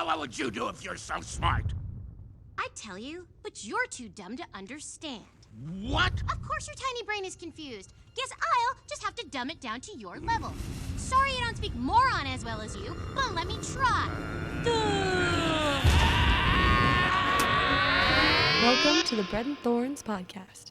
Well, what would you do if you're so smart? I'd tell you, but you're too dumb to understand. What? Of course your tiny brain is confused. Guess I'll just have to dumb it down to your level. Sorry I don't speak moron as well as you, but let me try. Welcome to the Bread and Thorns podcast.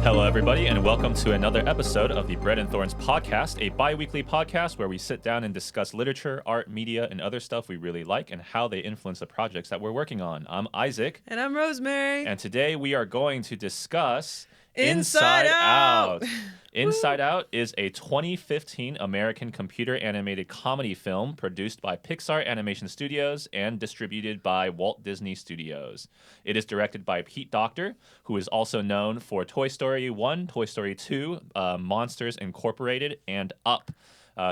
Hello, everybody, and welcome to another episode of the Bread and Thorns podcast, a bi-weekly podcast where we sit down and discuss literature, art, media, and other stuff we really like and how they influence the projects that we're working on. I'm Isaac. And I'm Rosemary. And today we are going to discuss Inside Out. Inside Out is a 2015 American computer animated comedy film produced by Pixar Animation Studios and distributed by Walt Disney Studios. It is directed by Pete Docter, who is also known for Toy Story 1, Toy Story 2, Monsters Incorporated, and Up.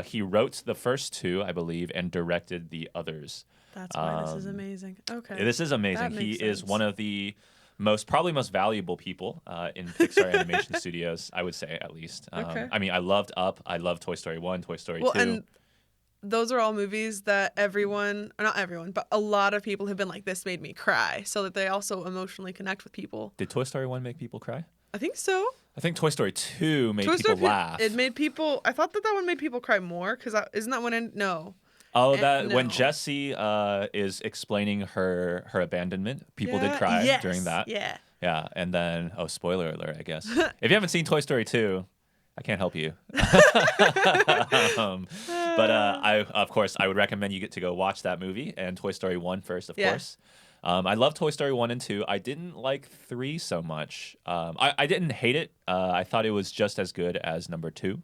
He wrote the first two, I believe, and directed the others. That's why this is amazing. Okay. This is amazing. He is one of the probably most valuable people in Pixar Animation Studios, I would say, at least. Okay. I mean, I loved Up. I loved Toy Story 1, Toy Story 2. And those are all movies that not everyone, but a lot of people have been like, this made me cry, so that they also emotionally connect with people. Did Toy Story 1 make people cry? I think so. I think Toy Story 2 made people laugh. It made people, I thought that one made people cry more, because isn't that when, no. Oh, when Jessie is explaining her abandonment, people did cry during that. Yeah. Yeah, and then, spoiler alert, I guess. If you haven't seen Toy Story 2, I can't help you. But of course, I would recommend you get to go watch that movie and Toy Story 1 first, of course. I love Toy Story 1 and 2. I didn't like 3 so much. I didn't hate it. I thought it was just as good as number 2.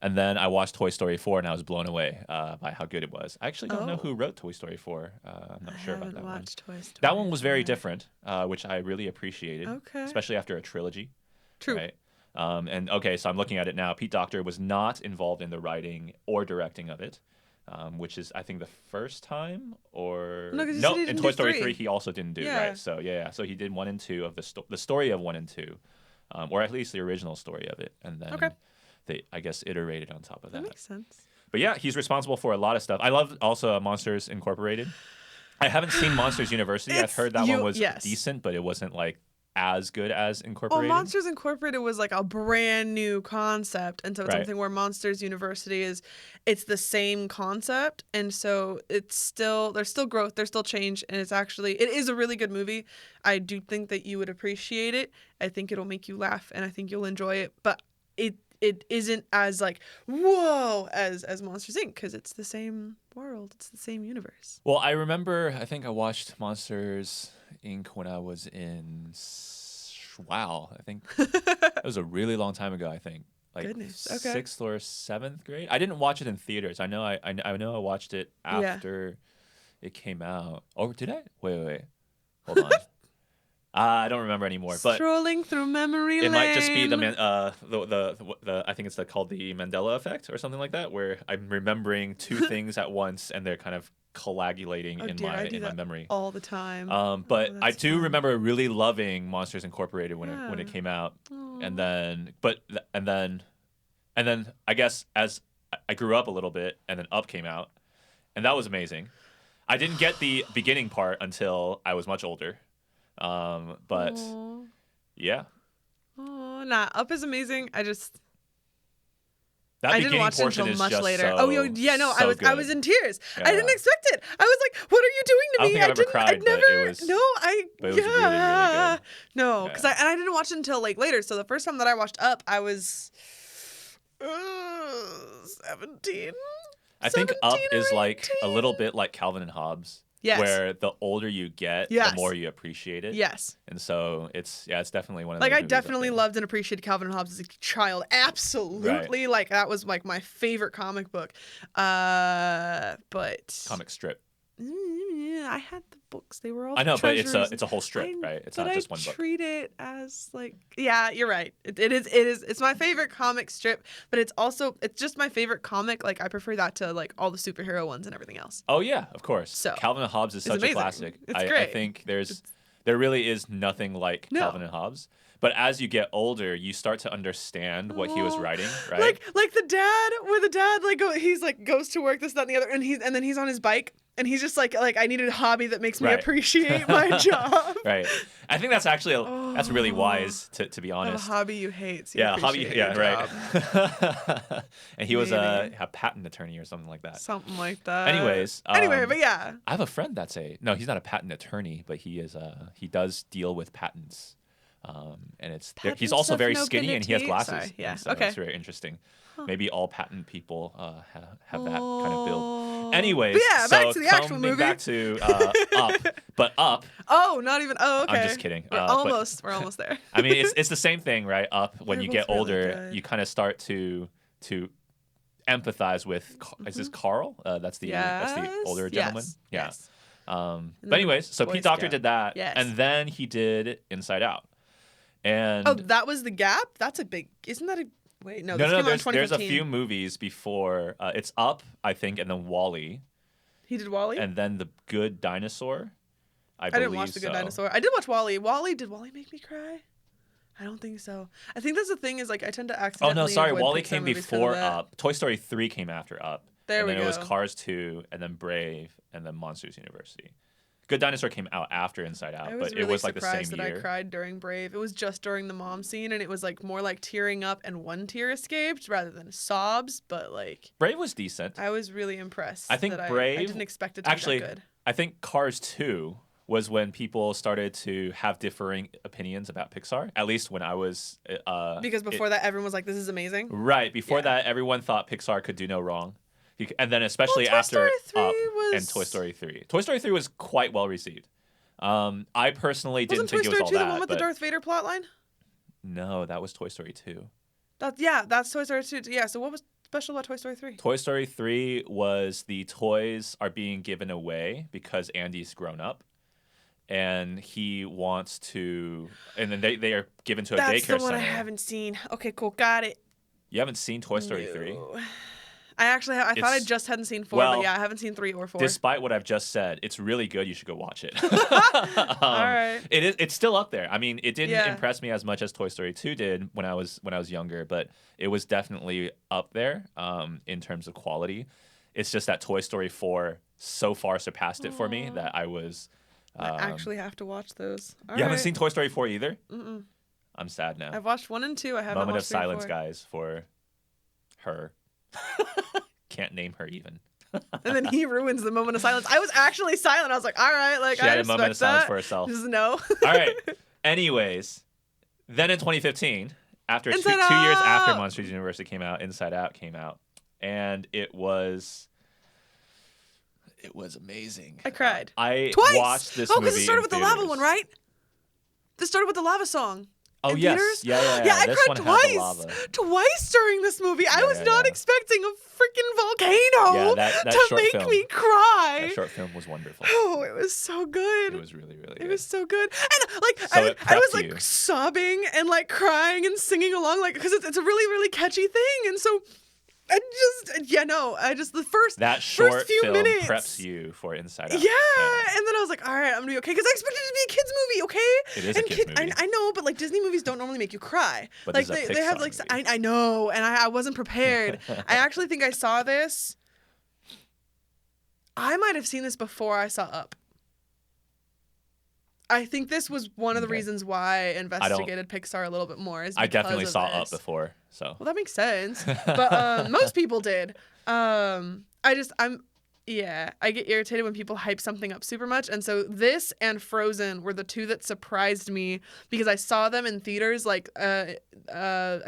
And then I watched Toy Story 4, and I was blown away by how good it was. I actually don't know who wrote Toy Story 4. I'm not sure about that one. Toy Story that one was very different, which I really appreciated, Okay. especially after a trilogy. True. Right? So I'm looking at it now. Pete Docter was not involved in the writing or directing of it, which is, I think, the first time. No, in Toy Story 3 he also didn't do, right? So, so he did 1 and 2 of the story of 1 and 2, or at least the original story of it. And then they, I guess, iterated on top of that. That makes sense. But yeah, he's responsible for a lot of stuff. I love also Monsters Incorporated. I haven't seen Monsters University. I've heard that one was decent, but it wasn't like as good as Incorporated. Well, Monsters Incorporated was like a brand new concept, and so it's something where Monsters University it's the same concept, and so there's still growth, there's still change, and it is a really good movie. I do think that you would appreciate it. I think it'll make you laugh, and I think you'll enjoy it, but it isn't as like whoa as Monsters Inc. because it's the same world, it's the same universe. Well, I remember, I think I watched Monsters Inc. when I was in I think it was a really long time ago. I think like Goodness. Okay. 6th or 7th grade. I didn't watch it in theaters. I know I watched it after it came out. Oh, did I? Wait. Hold on. I don't remember anymore, but strolling through memory lane. It might just be the I think it's called the Mandela effect or something like that, where I'm remembering two things at once and they're kind of coagulating in my memory all the time. But I do remember really loving Monsters Incorporated when it came out, and then I guess as I grew up a little bit, and then Up came out, and that was amazing. I didn't get the beginning part until I was much older. But yeah. Up is amazing. I didn't watch it until much later. I was in tears. Yeah. I didn't expect it. I was like, "What are you doing to me?" I don't think I've ever cried, but it was really, really good. No, because I didn't watch it until like later. So the first time that I watched Up, I was 17. I think Up is like a little bit like Calvin and Hobbes. Yes. Where the older you get, the more you appreciate it. Yes. And so it's definitely one of those. Like, I definitely loved and appreciated Calvin and Hobbes as a child. Absolutely. Right. Like, that was like my favorite comic book. But comic strip. I had the books. They were all I know, treasures. But it's a whole strip, right? It's not just one book. I treat it as like, yeah, you're right. It is. It's my favorite comic strip, but it's just my favorite comic. Like, I prefer that to like all the superhero ones and everything else. Oh yeah, of course. So Calvin and Hobbes is such a classic. It's great. I think there's There really is nothing like No. Calvin and Hobbes. But as you get older, you start to understand what he was writing, right? Like the dad, where the dad he's like goes to work, this, that, and the other, and then he's on his bike, and he's just like I need a hobby that makes me Right. appreciate my job. Right. I think that's actually that's really wise to be Have honest. a hobby you hate. So Yeah, you hobby. appreciate Yeah, your job. right. And he was a Maybe. patent attorney or something like that. Something like that. Anyways, Anyway, but yeah. I have a friend that's he's not a patent attorney, but he does deal with patents. And he's Patents also of very skinny and he has nobility? glasses. Sorry, yeah, and so okay. it's very interesting. Maybe all patent people have that kind of build. Anyways, But yeah, back so to the actual coming movie. back to Up, but Up. Oh, not even. Oh, okay. I'm just kidding. We're But- we're almost there. I mean, it's the same thing, right? Up when They're you get both really older, good. you kind of start to empathize with. Is this Carl? That's the older gentleman. Yes. Yeah. Yes. But then anyways, so Boy Pete Docter Scout. did that, Yes. and then he did Inside Out. And Oh, that was the gap. That's a big. Isn't that a? Wait, no. This came out in there's a 2015. few movies before. It's Up, I think, and then Wall-E, He did Wall-E. and then The Good Dinosaur. I didn't watch The Good so. Dinosaur. I did watch Wall-E. Did Wall-E make me cry? I don't think so. I think that's the thing is I tend to Oh accidentally. no, sorry. avoid Wall-E Pixar came movies 'cause of before that. Up. Toy Story 3 came after Up. There and we then it was go. Cars 2, and then Brave, and then Monsters University. Good Dinosaur came out after Inside Out, I was but really it was like the same surprised that year. I cried during Brave. It was just during the mom scene, and it was like more like tearing up and one tear escaped rather than sobs. But like, Brave was decent. I was really impressed. I think that I Brave- didn't expect it to Actually, be that good. I think Cars 2 was when people started to have differing opinions about Pixar. At least when I was Because before that, everyone was like, "This is amazing." right before Yeah. that, everyone thought Pixar could do no wrong. And then especially Toy after Story 3 Up was- and Toy Story 3. Toy Story 3 was quite well received. I personally didn't Wasn't Toy think it was Story all 2 that. the one with the but- Darth Vader plotline? No, that was Toy Story 2. That's Toy Story 2. Yeah. So what was special about Toy Story 3? Toy Story 3 was the toys are being given away because Andy's grown up. And he wants to, and then they are given to a That's daycare the one center. I haven't seen. Okay, cool, got it. You haven't seen Toy Story 3? No. I actually I thought I It's- just hadn't seen 4, well, but yeah, I haven't seen 3 or 4. Despite what I've just said, it's really good. You should go watch it. All right. It's still up there. I mean, it didn't Yeah. impress me as much as Toy Story 2 did when I was younger, but it was definitely up there in terms of quality. It's just that Toy Story 4 so far surpassed it for me that I was. I actually have to watch those. All You haven't right. seen Toy Story 4 either? Mm-mm. I'm sad now. I've watched 1 and 2. I haven't Moment of watched 3 or silence, 4. guys, for her. Can't name her even. And then he ruins the moment of silence. I was actually silent. I was like, all right, like She I had a respect moment of silence that. for herself. Just no. All right. Anyways, then in 2015, after two Inside years after Out! Monsters University came out, Inside Out came out, and it was amazing. I cried. I Twice. watched this Oh, movie because it started in with the lava theaters. one, right? This started with the lava song. Oh in yes, theaters? yeah. I This cried one had the twice. lava. Twice during this movie. I Yeah, was yeah, not yeah. expecting a freaking volcano Yeah, that to short make film. me cry. That short film was wonderful. Oh, it was so good. It was really, really It good. was so good, and like So it I was prepped like you. sobbing and like crying and singing along, like because it's a really really catchy thing, and so I just the first That short few film minutes preps you for Inside Out. Yeah, and then I was like, all right, I'm gonna be okay because I expected it to be a kids movie, okay? It is a and kids movie. I know, but like Disney movies don't normally make you cry. But like this is a they have Pixar like movie. I know, and I wasn't prepared. I actually think I saw this. I might have seen this before I saw Up. I think this was one of the Okay. I'm I investigated Pixar a little bit more. Is I definitely because saw of Up this. before, so. Well, that makes sense. But most people did. I get irritated when people hype something up super much. And so this and Frozen were the two that surprised me because I saw them in theaters like I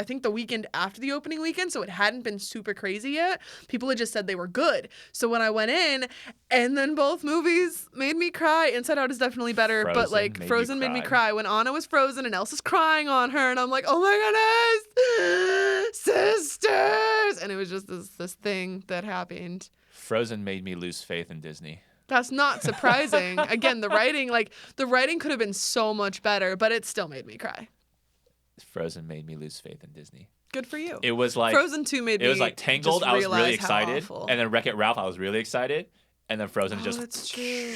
think the weekend after the opening weekend. So it hadn't been super crazy yet. People had just said they were good. So when I went in and then both movies made me cry. Inside Out is definitely better. But Frozen like made you Frozen made me cry. cry when Anna was frozen and Elsa's crying on her. And I'm like, oh my goodness, sisters. And it was just this thing that happened. Frozen made me lose faith in Disney. That's not surprising. Again, the writing could have been so much better, but it still made me cry. Frozen made me lose faith in Disney. Good for you. It was like Frozen 2 made me it was like Tangled. just I was really realize how excited, awful. and then Wreck-It Ralph. I was really excited, and then Frozen Oh, just that's true.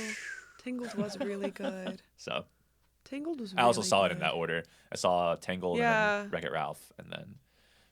Tangled was really good. so. Tangled was. I also really saw it in good. that order. I saw Tangled Yeah. and then Wreck-It Ralph and then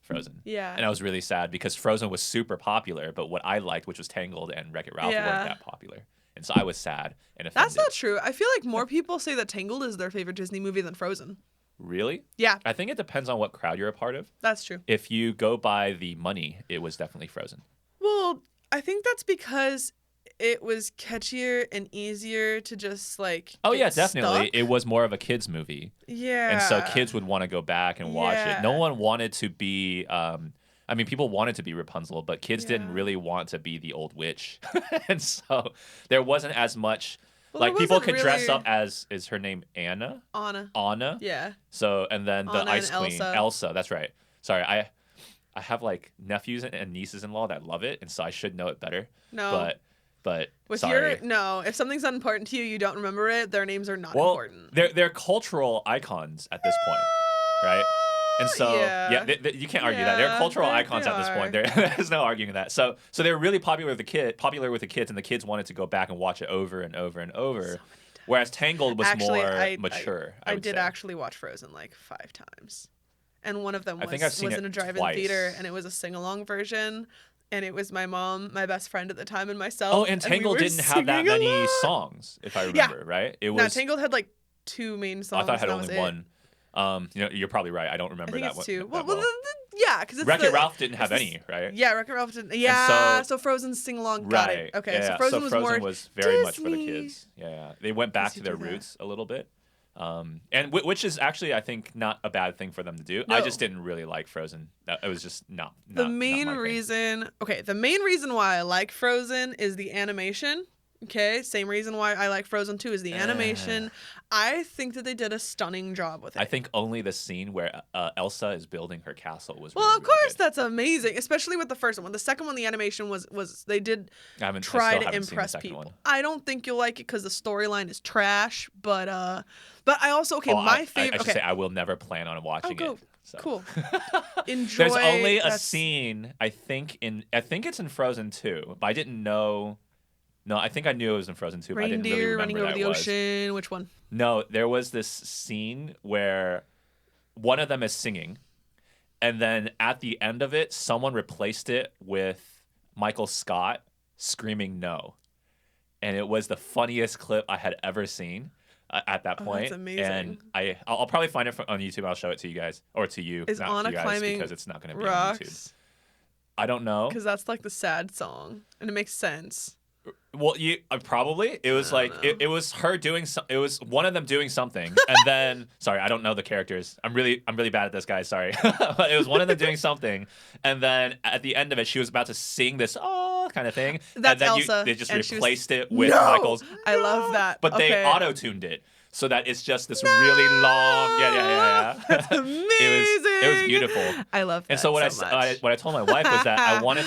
Frozen. Yeah. And I was really sad because Frozen was super popular, but what I liked, which was Tangled and Wreck-It Ralph, weren't Yeah. that popular. And so I was sad and offended. That's not true. I feel like more people say that Tangled is their favorite Disney movie than Frozen. Really? Yeah, I think it depends on what crowd you're a part of. that's true. If you go by the money, it was definitely Frozen. Well, I think that's because it was catchier and easier to just like. Oh get yeah, definitely. stuck. It was more of a kids movie. Yeah. And so kids would want to go back and watch it. No Yeah. one wanted to be I mean, people wanted to be Rapunzel, but kids didn't Yeah. really want to be the old witch. And so there wasn't as much Well, like there people wasn't could dress really- up as is her name Anna? Anna. Anna? Yeah. So and then the Anna Ice and Queen, Elsa. Elsa, that's right. Sorry, I have like nephews and nieces in law that love it, and so I should know it better. No. But With sorry. if something's not important to you, you don't remember it. Their names are not Well, important. they're cultural icons at this point, right? And so, Yeah. you can't argue that they're cultural they icons at this point. There's no arguing that. So they're really popular with the kids, and the kids wanted to go back and watch it over and over and over. Whereas Tangled was Actually, more mature. I would did say. actually watch Frozen like 5 times, and one of them I think I've seen was it in a drive-in twice. theater, and it was a sing-along version, and it was my mom, my best friend at the time, and myself. Oh, and we Tangled were didn't have that singing many along. songs, if I remember, right? It No, was. Tangled had like 2 main songs. I thought it had and that only was it. one. You're probably right. I don't I remember think that it's one. 2. that Well, well. yeah, because Wreck-It Ralph didn't have it's any, right? Yeah, Wreck-It Ralph didn't. Yeah, so- so Frozen's sing-along. Got Right. it. Okay, Yeah, so Frozen was more very much for the Disney. kids. Yeah. They went back to Disney their do that. roots a little bit. And which is actually, I think, not a bad thing for them to do. I No. just didn't really like Frozen. It was just not The not main my thing. reason, the main reason why I like Frozen is the animation. Okay, same reason why I like Frozen 2 is the animation. I think that they did a stunning job with it. I think only the scene where Elsa is building her castle was well, really, of course, really good. that's amazing, especially with the first one. The second one, the animation was they did I try still to haven't seen the impress second people. one. I don't think you'll like it because the storyline is trash, but I also my favorite. I should say I will never plan on watching go. it. So. Cool. Enjoy. There's only a that's- scene I think it's in Frozen 2, but I didn't know. No, I think I knew it was in Frozen 2, but I didn't really Reindeer remember running over that the was. ocean. Which one? No, there was this scene where one of them is singing, and then at the end of it, someone replaced it with Michael Scott screaming "no," and it was the funniest clip I had ever seen at that point. that's amazing. And I'll probably find it on YouTube. I'll show it to you guys or to you, Is not Anna to you guys, climbing because it's not going to be on YouTube. Rocks. I don't know. Because that's like the sad song, and it makes sense. Well, you probably it was like it was her doing it was one of them doing something, and then sorry, I don't know the characters. I'm really bad at this, guys. Sorry, but it was one of them doing something, and then at the end of it, she was about to sing this kind of thing, That's and then Elsa, they just and she was- replaced it with No! Michael's. I love that. But they Okay. auto tuned it so that it's just this really long. Yeah. That's amazing. It was beautiful. I love that. And so what much. what I told my wife was that I wanted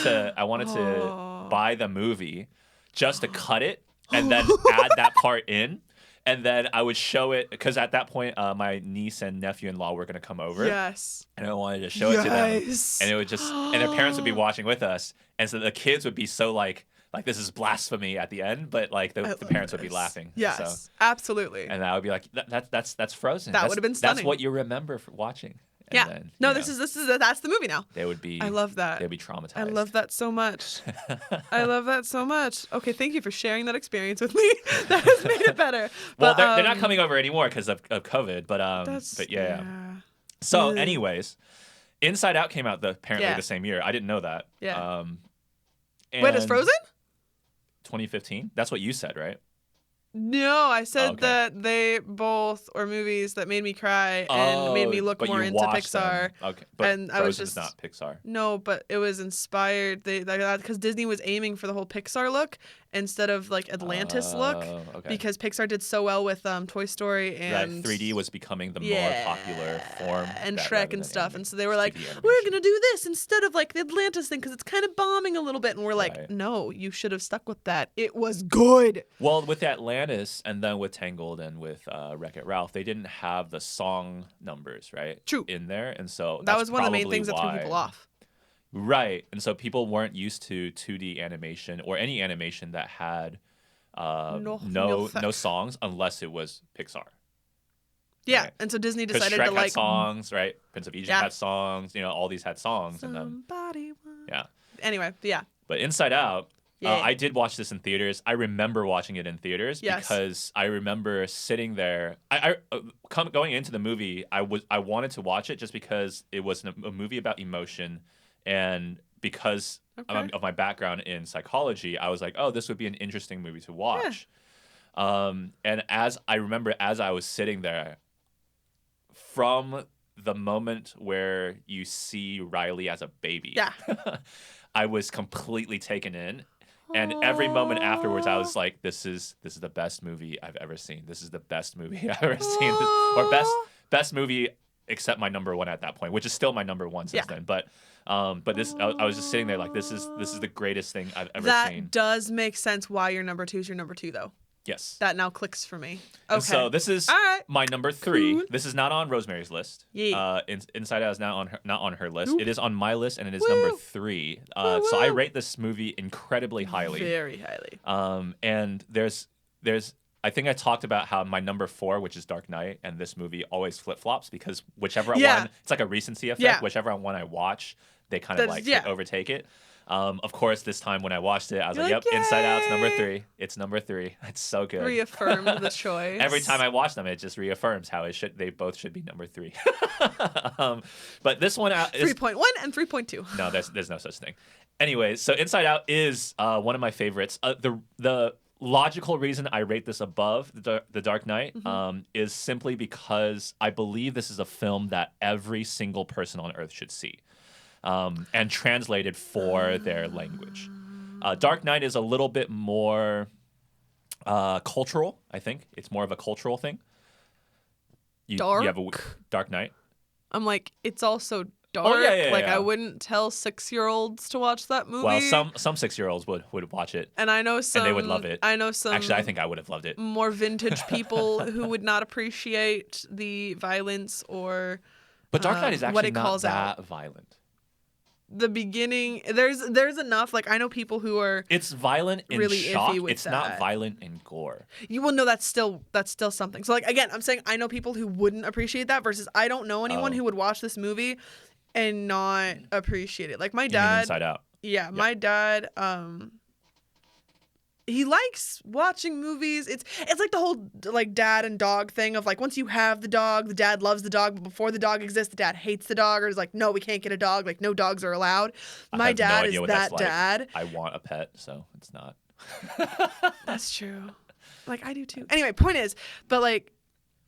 to Oh. buy the movie just to cut it and then add that part in, and then I would show it because at that point my niece and nephew-in-law were going to come over, Yes. and I wanted to show it to them, Yes. and it would just and their parents would be watching with us, and so the kids would be so like this is blasphemy at the end, but like the parents would be laughing. Yes, So, absolutely. and I would be like, that's Frozen. That That's- would have been That's stunning. what you remember for watching. And Yeah. then, No, you this know, is that's the movie now. They would be. I love that. They'd be traumatized. I love that so much. I love that so much. Okay, thank you for sharing that experience with me. That has made it better. Well, But, they're not coming over anymore because of COVID, but yeah. So, Ugh. anyways, Inside Out came out apparently Yeah. the same year. I didn't know that. Yeah. and Wait, is Frozen? 2015? That's what you said, right? No, I said okay. that they both are movies that made me cry and made me look but more you into watched Pixar. them. Okay, but And I was Frozen's just- not Pixar. No, but it was inspired. They because Disney was aiming for the whole Pixar look instead of like Atlantis look, Okay. because Pixar did so well with Toy Story and right, 3D was becoming the Yeah, more popular form. and rather Shrek than and stuff, anime- and so they were like, 3D we're animation. gonna do this instead of like the Atlantis thing because it's kind of bombing a little bit, and we're like, Right. no, you should have stuck with that. It was good. Well, with Atlantis and then with Tangled and with Wreck-It Ralph, they didn't have the song numbers, right? True. In there, and so That that's was one of the main probably things that threw why. people off. Right, and so people weren't used to 2D animation or any animation that had No no music. songs unless it was Pixar. Yeah, right? and so Disney Because decided Shrek to like had songs, right? Prince of Egypt Yeah. had songs. All these had songs in them. somebody. Want- Yeah. Anyway, yeah. But Inside Out, Yeah. I did watch this in theaters. I remember watching it in theaters Yes. because I remember sitting there. Going into the movie, I wanted to watch it just because it was a movie about emotion, and because Okay. of my background in psychology, I was like, oh, this would be an interesting movie to watch. And as I remember, as I was sitting there, from the moment where you see Riley as a baby, Yeah. I was completely taken in. And every moment afterwards, I was like, "This is the best movie I've ever seen. This is the best movie I've ever seen, or best movie except my number one at that point, which is still my number one since then." But this, I was just sitting there like, "This is the greatest thing I've ever That seen." does make sense why your number 2 is your number 2, though. Yes. That now clicks for me. Okay. And so this is All right. my number 3. Cool. This is not on Rosemary's list. Yeah. Inside Out is not on her list. Nope. It is on my list, and it is Woo. number 3. So I Woo. rate this movie incredibly highly. Very highly. And there's I think I talked about how my number 4, which is Dark Knight, and this movie always flip flops because whichever Yeah. one, it's like a recency effect. Yeah. Whichever one I watch, they kind of overtake it. Of course, this time when I watched it, I was You're like, like, "Yep, Inside Out's number yay. 3. It's number 3. It's so good." Reaffirmed the choice. Every time I watch them, it just reaffirms how they both should be number 3. But this one out is 3.1 and 3.2. no, there's no such thing. Anyways, so Inside Out is one of my favorites. The logical reason I rate this above the Dark Knight is simply because I believe this is a film that every single person on Earth should see, and translated for their language. Dark Knight is a little bit more cultural. I think it's more of a cultural thing. You have a Dark Knight. I'm like, it's also dark. Oh, yeah, like, yeah. I wouldn't tell 6-year-olds to watch that movie. Well, some 6-year-olds would watch it, And I know some. and they would love it. I know some. Actually, I think I would have loved it. more vintage people who would not appreciate the violence or But Dark Knight is what actually it not calls that out. violent. The beginning. There's enough. Like, I know people who are. It's violent in Really shock. iffy with It's not that. violent in gore. You will know that's still something. So, like, again, I'm saying I know people who wouldn't appreciate that versus I don't know anyone who would watch this movie and not appreciate it. Like, my You mean dad. Inside Out. Yeah, my dad. He likes watching movies. It's like the whole like dad and dog thing of like once you have the dog, the dad loves the dog, but before the dog exists, the dad hates the dog or is like, no, we can't get a dog. Like, no dogs are allowed. My I have no dad idea is what that that's like. dad. I want a pet, so it's not. That's true. Like, I do too. Anyway, point is, but like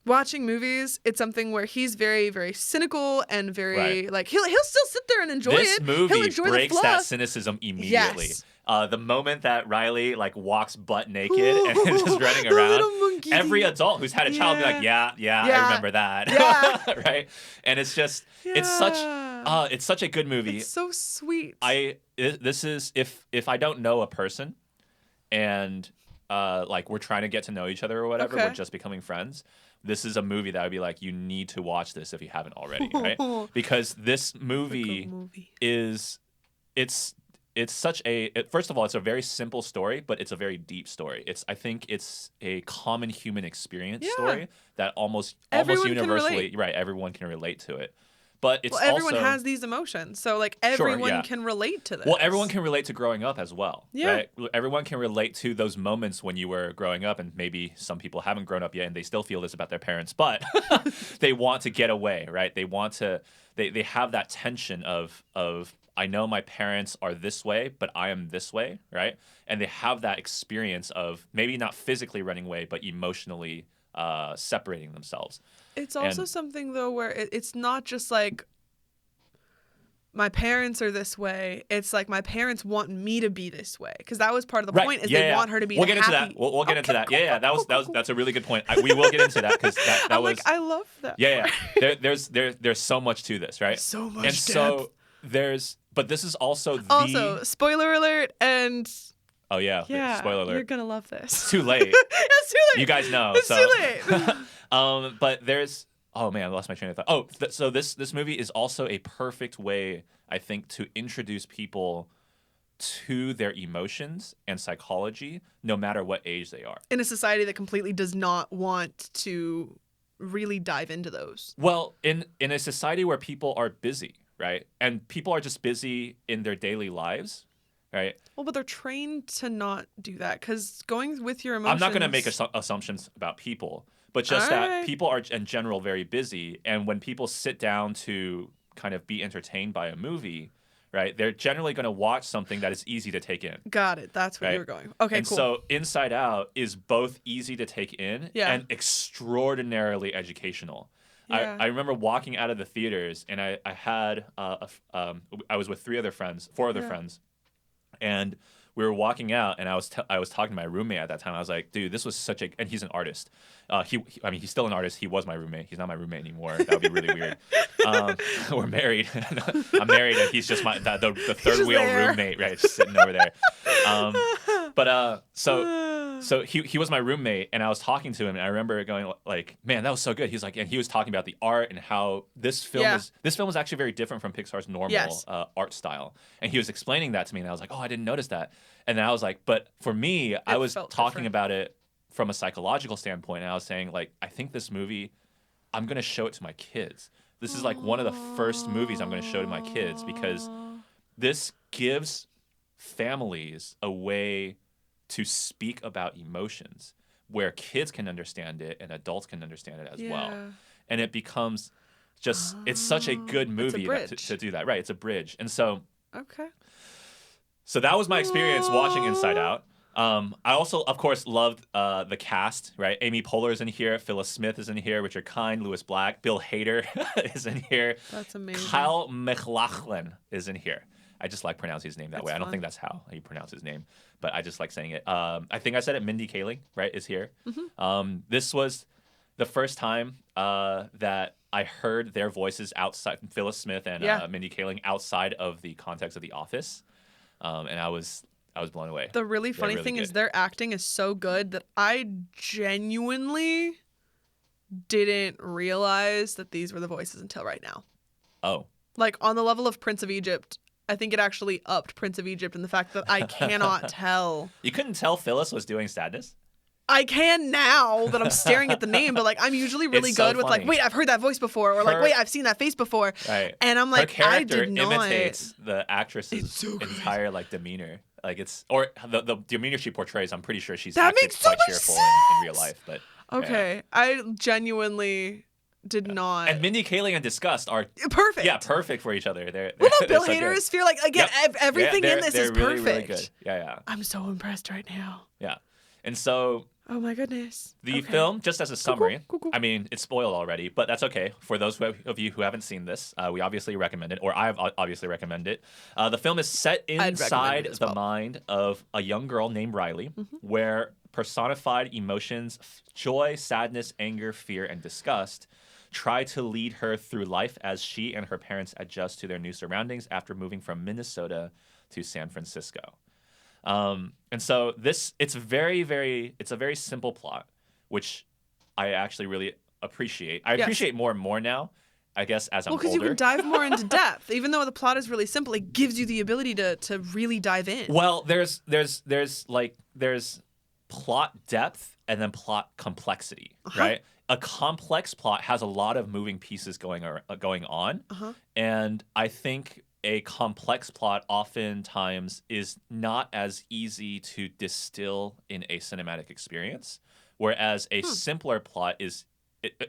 watching movies, it's something where he's very, very cynical and very Right. like he'll still sit there and enjoy This it. movie He'll enjoy breaks the fluff. that cynicism immediately. Yes. The moment that Riley like walks butt naked and is just running The around, little monkey. every adult who's had a child will be like, yeah, I Yeah. remember that. Yeah. Right? And it's just it's such a good movie. It's so sweet. This is if I don't know a person and like we're trying to get to know each other or whatever, Okay. we're just becoming friends. This is a movie that I'd be like, you need to watch this if you haven't already, right? Because this movie is such a first of all, it's a very simple story, but it's a very deep story. I think it's a common human experience story that almost Everyone can universally, relate. right? Everyone can relate to it. But it's everyone also, has these emotions, so like everyone yeah. can relate to this. Well, everyone can relate to growing up as well, Yeah. right? Everyone can relate to those moments when you were growing up, and maybe some people haven't grown up yet and they still feel this about their parents, but they want to get away, right? They want to, they have that tension of I know my parents are this way, but I am this way, right? And they have that experience of maybe not physically running away, but emotionally separating themselves. It's also something though where it's not just like my parents are this way. It's like my parents want me to be this way because that was part of the point is they want her to be. We'll get into happy. that. We'll get into that. Cool, Yeah, cool, that's a really good point. We will get into that because that I'm was. like, I love that. Yeah. There's so much to this, right? So much. And depth. so but this is also the. Also, spoiler alert and. Oh yeah. Yeah. Spoiler alert. You're gonna love this. It's too late. It's too late. You guys know. It's so. too late. But there's. Oh man, I lost my train of thought. Oh, so this movie is also a perfect way, I think, to introduce people to their emotions and psychology, no matter what age they are. In a society that completely does not want to really dive into those. Well, in a society where people are busy, right? And people are just busy in their daily lives, right? Well, but they're trained to not do that because going with your emotions. I'm not going to make assumptions about people, but just that Alright. people are in general very busy. And when people sit down to kind of be entertained by a movie, right, they're generally going to watch something that is easy to take in. Got it. That's where Right. you were going. Okay, And cool. so Inside Out is both easy to take in Yeah. and extraordinarily educational. Yeah. I remember walking out of the theaters and I had I was with four other Yeah. friends, and we were walking out and I was talking to my roommate at that time. I was like, dude, this was such a, and he's an artist. He's still an artist. He was my roommate. He's not my roommate anymore. That would be really weird. We're married. I'm married, and he's just the third wheel there. roommate, right? Just sitting over there. So he was my roommate, and I was talking to him, and I remember going like, man, that was so good. He's like, and he was talking about the art and how this film was actually very different from Pixar's normal Yes. art style. And he was explaining that to me, and I was like, oh, I didn't notice that. And then I was like, but for me, I was felt talking different. about it from a psychological standpoint, and I was saying like, I think this movie, I'm gonna show it to my kids. This is like one of the first movies I'm gonna show to my kids because this gives families a way to speak about emotions where kids can understand it and adults can understand it as well. Yeah. And it becomes just, it's such a good It's a movie bridge. to do that. Right. It's a bridge. And so Okay. that was my experience watching Inside Out. I also, of course, loved the cast, right? Amy Poehler's in here. Phyllis Smith is in here. Richard Kind, Lewis Black. Bill Hader is in here. That's amazing. Kyle Mclachlan is in here. I just like pronouncing his name that That's way. I don't fun. think that's how you pronounce his name, but I just like saying it. I think I said it. Mindy Kaling, right, is here. Mm-hmm. This was the first time that I heard their voices outside, Phyllis Smith and Yeah. Mindy Kaling, outside of the context of The Office, and I was blown away. The really funny really thing is good. their acting is so good that I genuinely didn't realize that these were the voices until right now. Oh, Like on the level of Prince of Egypt, I think it actually upped Prince of Egypt in the fact that I cannot tell. you couldn't tell Phyllis was doing Sadness? I can now that I'm staring at the name, but like I'm usually really It's so good with like, funny. wait, I've heard that voice before, or like, Her- wait, I've seen that face before, Right. and I'm like, Her character I did not. imitates the actress's It's so good. entire like demeanor. Like it's or the demeanor she portrays. I'm pretty sure she's That actually makes so quite much cheerful in real life. But Okay, I genuinely did not. and Mindy Kaling and Disgust are Perfect. perfect for each other. They're Well, no, they're Bill so Hader good. is feel like again Yep. everything Yeah, in this they're is really, perfect. Really good. Yeah. I'm so impressed right now. Yeah. And so Oh my goodness. the Okay. film, just as a summary, cool. I mean, it's spoiled already, but that's okay. For those of you who haven't seen this, we obviously recommend it, or I've obviously recommend it. The film is set recommend inside it as the well. mind of a young girl named Riley, where personified emotions, joy, sadness, anger, fear, and disgust try to lead her through life as she and her parents adjust to their new surroundings after moving from Minnesota to San Francisco. And so it's a very simple plot, which I actually really appreciate. I Yes. appreciate more and more now, I guess, as I'm Well, because you older. can dive more into depth, even though the plot is really simple. It gives you the ability to really dive in. Well, there's plot depth and then plot complexity, right? A complex plot has a lot of moving pieces going on, and I think a complex plot oftentimes is not as easy to distill in a cinematic experience, whereas a simpler plot is.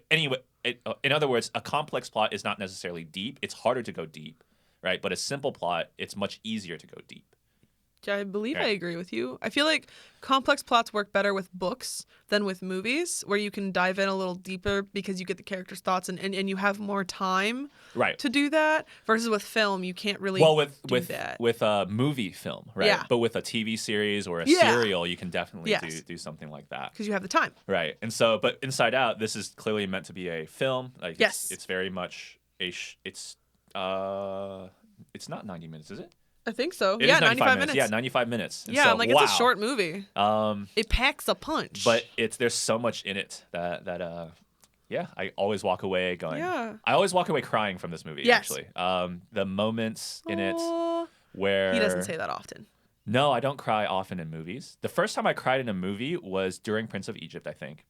In other words, a complex plot is not necessarily deep. It's harder to go deep, right? But a simple plot, it's much easier to go deep. I believe Right. I agree with you. I feel like complex plots work better with books than with movies, where you can dive in a little deeper because you get the characters' thoughts and you have more time Right. to do that. Versus with film, you can't really do that. with a movie film, right? Yeah. But with a TV series or a Yeah. serial, you can definitely Yes. do something like that. Because you have the time. Right. And so, but Inside Out, this is clearly meant to be a film. Like Yes. it's very much it's not 90 minutes, is it? I think so. It Yeah, is 95 minutes. Yeah, 95 minutes. And Yeah, so, I'm like, wow. it's a short movie. It packs a punch. But there's so much in it that yeah, I always walk away going. Yeah. I always walk away crying from this movie. Yes. Actually, the moments in it Aw. where He doesn't say that often. No, I don't cry often in movies. The first time I cried in a movie was during Prince of Egypt, I think.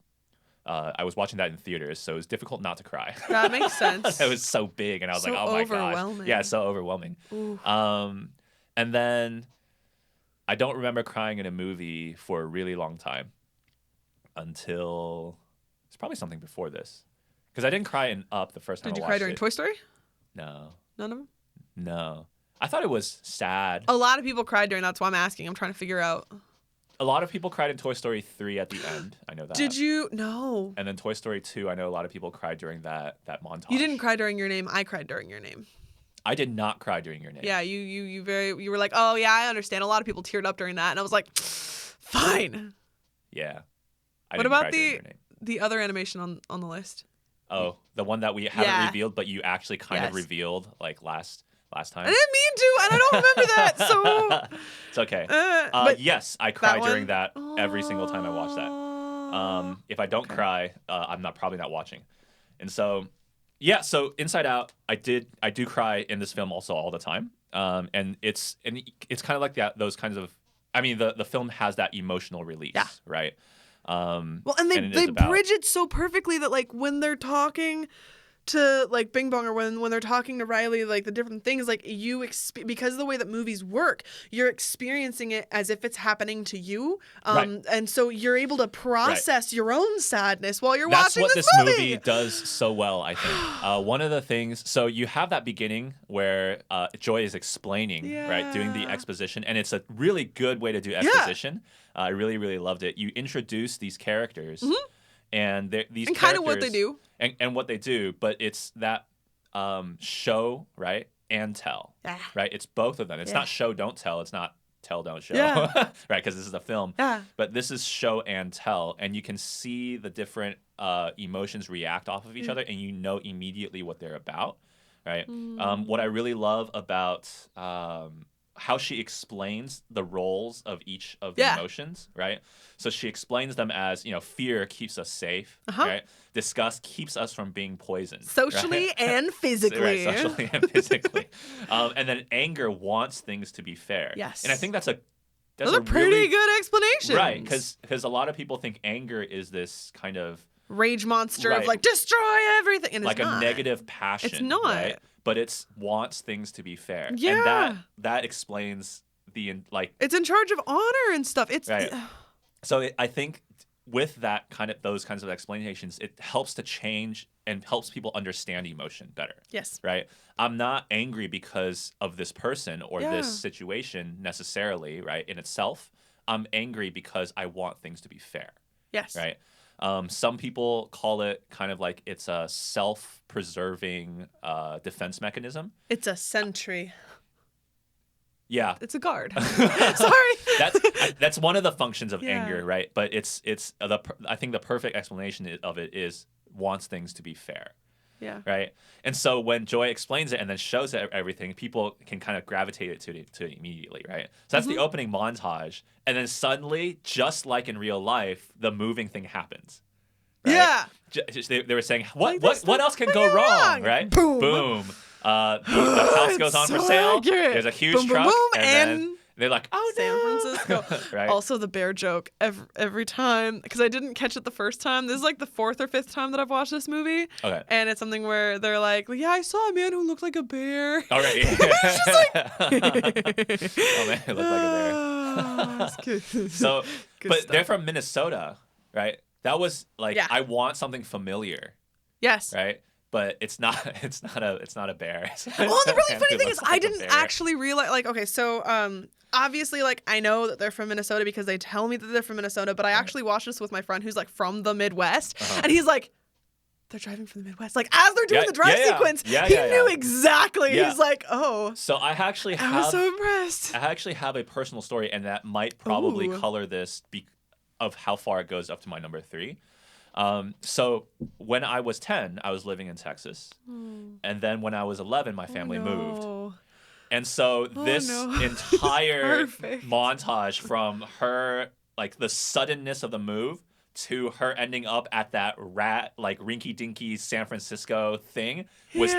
I was watching that in theaters, so it was difficult not to cry. That makes sense. It was so big, and I was So like, oh my overwhelming. gosh. Yeah, so overwhelming. Ooh. And then I don't remember crying in a movie for a really long time until it's probably something before this. Because I didn't cry in Up the first time Did I you watched cry during it. Toy Story? No. None of them? No. I thought it was sad. A lot of people cried during that's why I'm asking. I'm trying to figure out. A lot of people cried in Toy Story 3 at the end. I know that. Did you? No. And then Toy Story 2, I know a lot of people cried during that montage. You didn't cry during Your Name. I cried during Your Name. I did not cry during Your Name. Yeah, you were like, oh yeah, I understand. A lot of people teared up during that, and I was like, fine. Yeah. What about cry during Your Name. the other animation on the list? Oh, the one that we haven't revealed, but you actually kind of Yes. revealed like last time. I didn't mean to, and I don't remember that. So It's okay. but Yes, I cried one- during that every single time I watched that. If I don't cry, I'm probably not watching. And so, yeah. So Inside Out, I do cry in this film also all the time. And it's kind of like those kinds of. I mean, the film has that emotional release, right? well, and they bridge it so perfectly that like when they're talking to like Bing Bong or when they're talking to Riley, like the different things, like because of the way that movies work, you're experiencing it as if it's happening to you, and so you're able to process your own sadness while you're That's watching what this movie does so well, I think. One of the things, so you have that beginning where Joy is explaining, right, doing the exposition, and it's a really good way to do exposition. I really, really loved it. You introduce these characters, and these and characters, kind of what they do. And what they do, but it's that show, right, and tell, right? It's both of them. It's not show, don't tell. It's not tell, don't show, right? Because this is a film. But this is show and tell, and you can see the different emotions react off of each other, and you know immediately what they're about, right? What I really love about how she explains the roles of each of the emotions, right? So she explains them as, fear keeps us safe, right? Disgust keeps us from being poisoned. Socially and physically. Right, socially and physically. And then anger wants things to be fair. Yes. And I think that's Those are pretty good explanations. Right, because a lot of people think anger is this kind of rage monster of like destroy everything, and like it's not. a negative passion. It's not. Right? But it's wants things to be fair. Yeah. And that explains it's in charge of honor and stuff. It's right. So I think with those kinds of explanations, it helps to change and helps people understand emotion better. Yes. Right? I'm not angry because of this person or this situation necessarily, right, in itself. I'm angry because I want things to be fair. Yes. Right? Some people call it kind of like it's a self-preserving defense mechanism. It's a sentry. Yeah. It's a guard. Sorry. That's one of the functions of anger, right? But I think the perfect explanation of it is wants things to be fair. Yeah. Right? And so when Joy explains it and then shows it everything, people can kind of gravitate to it immediately, right? So that's the opening montage. And then suddenly, just like in real life, the moving thing happens. Right? Yeah. They were saying, what else can go wrong, right? Boom. Boom. The house goes on for sale. Accurate. There's a huge Boom, boom, truck. boom, and and then they're like, oh, San no. Francisco. Right? Also, the bear joke every time, because I didn't catch it the first time. This is like the 4th or 5th time that I've watched this movie. Okay. And it's something where they're like, yeah, I saw a man who looked like a bear. All right. It's just like... Oh, man, it looked like a bear. It's good. So, Good but stuff. they're from Minnesota, right? That was like, Yeah. I want something familiar, Yes. right? But it's not a bear. Well, the really funny thing is, Like I a didn't bear. actually realize. Like, okay, so obviously, like, I know that they're from Minnesota because they tell me that they're from Minnesota. But I actually watched this with my friend who's like from the Midwest, and he's like, they're driving from the Midwest. Like, as they're doing the drive sequence, he knew exactly. Yeah. He's like, oh. So I was so impressed. I actually have a personal story, and that might probably Ooh. color this of how far it goes up to my number 3. So when I was 10, I was living in Texas. And then when I was 11, my family moved. And so this entire montage from her, like the suddenness of the move to her ending up at that rinky-dinky San Francisco thing was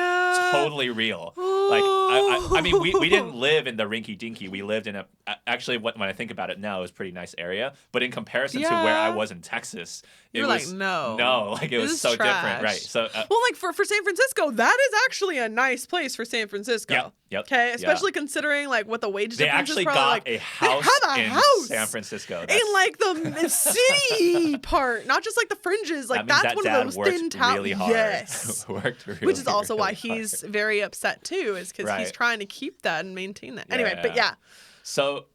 totally real. Like, I mean, we didn't live in the rinky-dinky. We lived in actually, when I think about it now, it was a pretty nice area. But in comparison to where I was in Texas, it was like it was so different, right? So well, like for San Francisco, that is actually a nice place for San Francisco. Yep. Okay, especially considering like what the wage they difference actually is probably got like. a house they in had a house San Francisco in like the city part, not just like the fringes. Like that that's one dad of those worked thin towns. really hard. Yes, which is also why he's very upset too, is because he's trying to keep that and maintain that. Anyway, but yeah. So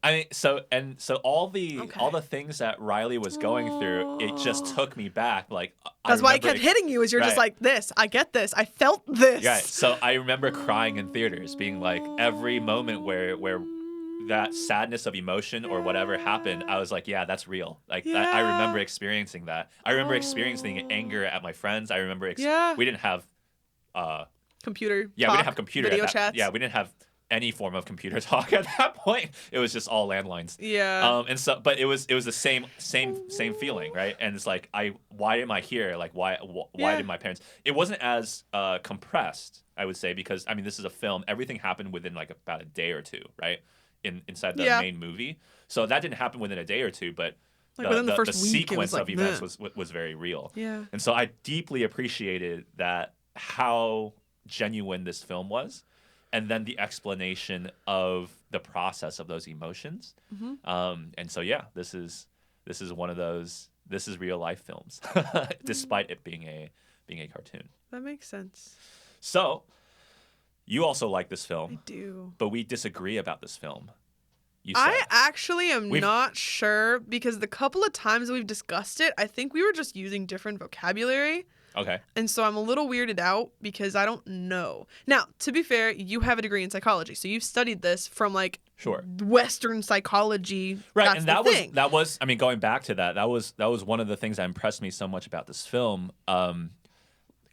all the things that Riley was going through, it just took me back. Like that's why I kept hitting you. Is you're just like this. I get this. I felt this. Right. So I remember crying in theaters, being like every moment where that sadness of emotion or whatever happened, I was like, yeah, that's real. Like I remember experiencing that. I remember experiencing anger at my friends. I remember we didn't have computer. Yeah, we didn't have computer video chats. Yeah, we didn't have any form of computer talk at that point. It was just all landlines. Yeah. And so, but it was the same feeling, right? And it's like, why am I here? Like, why did my parents? It wasn't as compressed, I would say, because I mean, this is a film. Everything happened within like about a day or two, right? Inside the main movie. So that didn't happen within a day or two, but like within the first week, sequence like of events was very real. Yeah. And so I deeply appreciated that, how genuine this film was. And then the explanation of the process of those emotions. Mm-hmm. And so, yeah, this is one of those. This is real life films, despite it being a cartoon. That makes sense. So, you also like this film. I do. But we disagree about this film. I actually am not sure, because the couple of times we've discussed it, I think we were just using different vocabulary. Okay. And so I'm a little weirded out because I don't know. Now, to be fair, you have a degree in psychology, so you've studied this from like Western psychology. Right, that's and that was I mean, going back to that was one of the things that impressed me so much about this film. I'm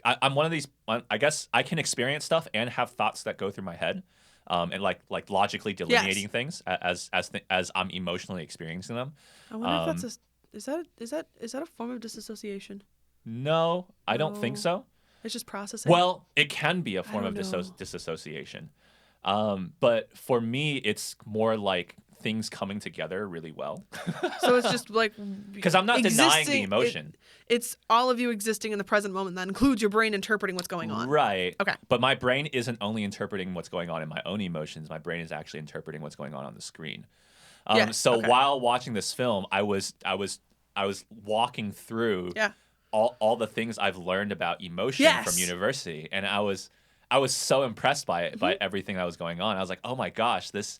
one of these. I guess I can experience stuff and have thoughts that go through my head, and like logically delineating things as I'm emotionally experiencing them. I wonder if that's is that a form of disassociation? No, I don't think so. It's just processing. Well, it can be a form of disassociation. But for me, it's more like things coming together really well. So it's just like... Because I'm not denying the emotion. It's all of you existing in the present moment. That includes your brain interpreting what's going on. Right. Okay. But my brain isn't only interpreting what's going on in my own emotions. My brain is actually interpreting what's going on the screen. While watching this film, I was walking through... all the things I've learned about emotion from university, and I was so impressed by it, by everything that was going on. I was like, oh my gosh, this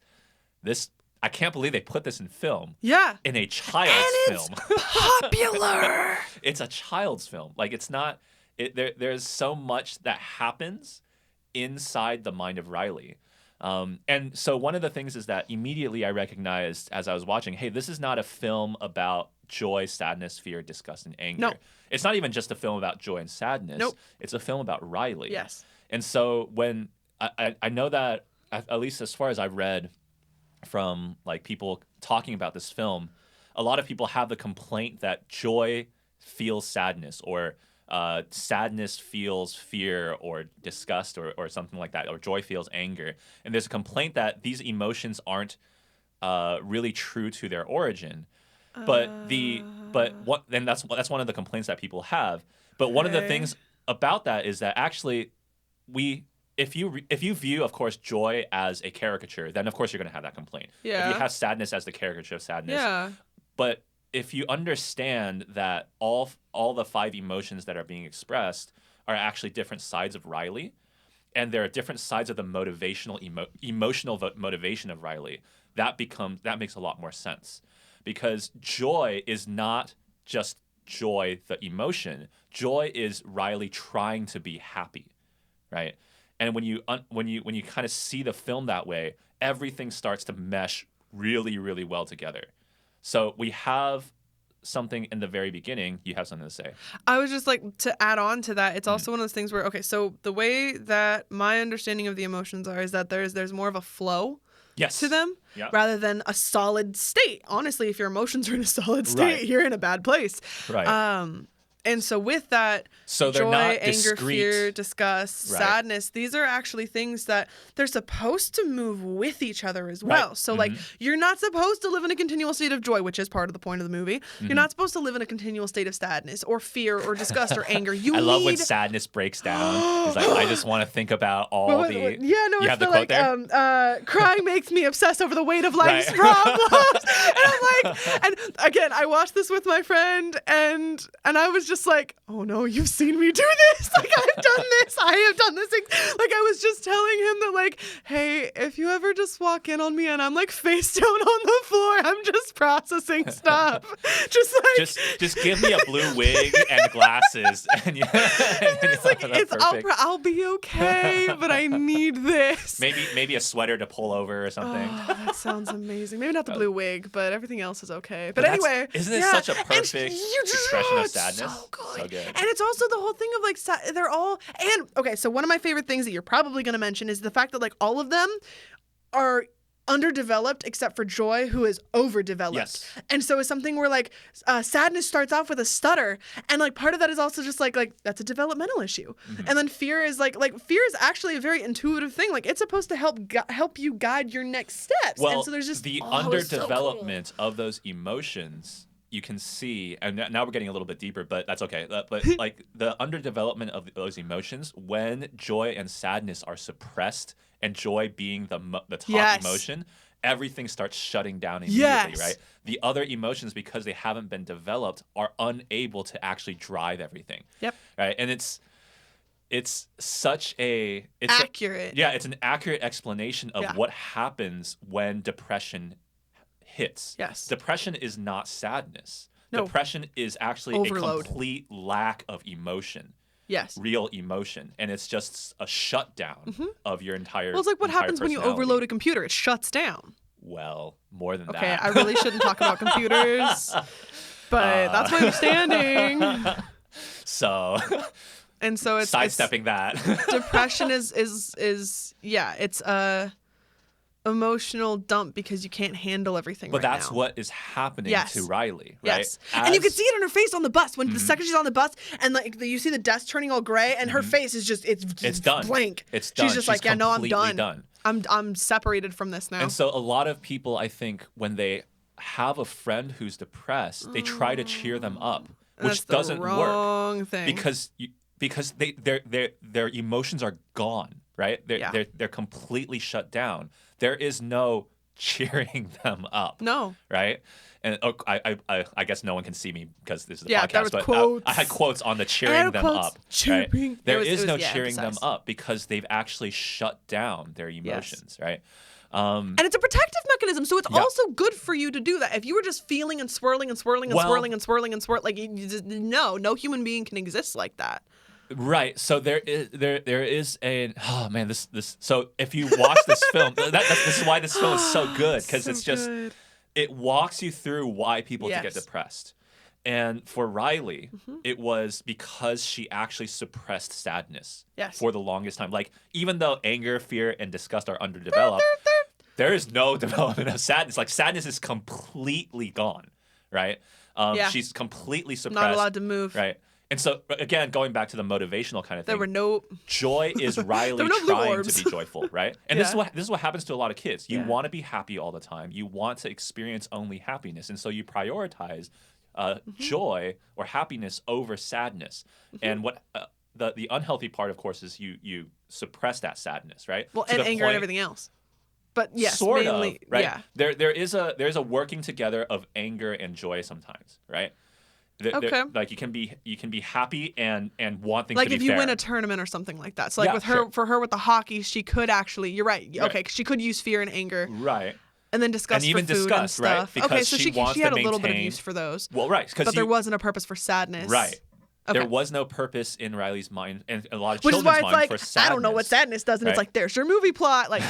I can't believe they put this in film. Yeah. In a child's film. Popular. It's a child's film. Like, it's not. There's so much that happens inside the mind of Riley. And so one of the things is that immediately I recognized as I was watching, hey, this is not a film about joy, sadness, fear, disgust, and anger. No. It's not even just a film about joy and sadness. Nope. It's a film about Riley. Yes. And so when I know that, at least as far as I've read from like people talking about this film, a lot of people have the complaint that joy feels sadness, or sadness feels fear or disgust or something like that, or joy feels anger. And there's a complaint that these emotions aren't really true to their origin. But that's one of the complaints that people have. But one of the things about that is that actually if you view, of course, joy as a caricature, then of course you're going to have that complaint. Yeah. If you have sadness as the caricature of sadness. Yeah. But if you understand that all the 5 emotions that are being expressed are actually different sides of Riley, and there are different sides of the emotional motivation of Riley, that makes a lot more sense. Because joy is not just joy, the emotion. Joy is Riley trying to be happy, right? And when you kind of see the film that way, everything starts to mesh really, really well together. So we have something in the very beginning. You have something to say. I was just like, to add on to that, it's also one of those things where, okay, so the way that my understanding of the emotions are is that there's more of a flow to them rather than a solid state. Honestly, if your emotions are in a solid state, you're in a bad place. Right. And so with that, so they're joy, not anger, discrete. fear, disgust, Right. sadness, these are actually things that they're supposed to move with each other as well. Right. So like you're not supposed to live in a continual state of joy, which is part of the point of the movie. You're not supposed to live in a continual state of sadness or fear or disgust or anger. I love when sadness breaks down. He's like, I just want to think about all the. You have the quote there? Crying makes me obsess over the weight of life's problems. And I'm like, and again, I watched this with my friend, and I was just like, oh no, you've seen me do this. Like I've done this. I have done this. Like I was just telling him that, like, hey, if you ever just walk in on me and I'm like face down on the floor, I'm just processing stuff. Just like just give me a blue wig and glasses, and it's like I'll be okay, but I need this. Maybe a sweater to pull over or something. Oh, that sounds amazing. Maybe not the blue wig, but everything else is okay. But that's- anyway, isn't it such a perfect expression of sadness? So good. So good. And it's also the whole thing of like they're all and okay. So one of my favorite things that you're probably going to mention is the fact that like all of them are underdeveloped except for Joy, who is overdeveloped. Yes. And so it's something where like sadness starts off with a stutter, and like part of that is also just like that's a developmental issue. And then fear is like fear is actually a very intuitive thing. Like it's supposed to help you guide your next steps. Well, and so there's just the it's so cool. underdevelopment of those emotions. You can see, and now we're getting a little bit deeper, but that's okay. But like the underdevelopment of those emotions, when joy and sadness are suppressed, and joy being the top emotion, everything starts shutting down immediately, right? The other emotions, because they haven't been developed, are unable to actually drive everything. Yep. Right, and it's such a accurate. It's an accurate explanation of what happens when depression hits. Yes. Depression is not sadness. No. Depression is actually Overload. a complete lack of emotion. Yes. Real emotion. And it's just a shutdown of your entire Well, it's like what happens when you personality. overload a computer. It shuts down. Well, more than Okay, that. I really shouldn't talk about computers, but that's my understanding. So, and so it's sidestepping that. depression is it's a emotional dump because you can't handle everything But right that's now. what is happening to Riley, right? Yes. And you can see it on her face on the bus when the second she's on the bus and like you see the desk turning all gray and her face is just it's done. blank. It's done. She's just like, yeah, no, I'm completely done. I'm separated from this now. And so a lot of people, I think, when they have a friend who's depressed, they try to cheer them up, which That's doesn't the wrong work thing. because their emotions are gone, right? They're completely shut down. There is no cheering them up. No. Right? And I guess no one can see me because this is a Yeah, there podcast, was but quotes. I had quotes on the I cheering had them quotes, up. cheering. Right? There is no yeah, cheering them emphasized. up because they've actually shut down their emotions, right? And it's a protective mechanism, so it's also good for you to do that. If you were just feeling and swirling and swirling and swirling and swirling and swirling, like no human being can exist like that. Right. So there is this. So if you watch this film, this is why this film is so good because So it's just good. it walks you through why people get depressed. And for Riley, it was because she actually suppressed sadness for the longest time. Like even though anger, fear, and disgust are underdeveloped, there is no development of sadness. Like sadness is completely gone. Right. She's completely suppressed. Not allowed to move. Right. And so, again, going back to the motivational kind of thing, There were no joy is Riley There were no blue trying orbs. to be joyful, right? And this Yeah. is what happens to a lot of kids. You Yeah. want to be happy all the time. You want to experience only happiness, and so you prioritize joy or happiness over sadness. And what the unhealthy part, of course, is you suppress that sadness, right? well, To and the anger and point- everything else. But yes, sort mainly, of, right? yeah. There's a working together of anger and joy sometimes, right? Okay. Like you can be happy and want things Like to be if you fair. win a tournament or something like that. So like Yeah, with her, sure. for her with the hockey, she could actually. You're right. Okay, she could use fear and anger, Right. and then disgust And even for food and disgust, right? stuff. Because okay, so she wants she had to a little bit of maintain- use for those. Well, right. But there wasn't a purpose for sadness. Right. Okay. There was no purpose in Riley's mind and a lot of Which is children's why it's mind like for sadness. I don't know what sadness does, and right? it's like there's your movie plot, like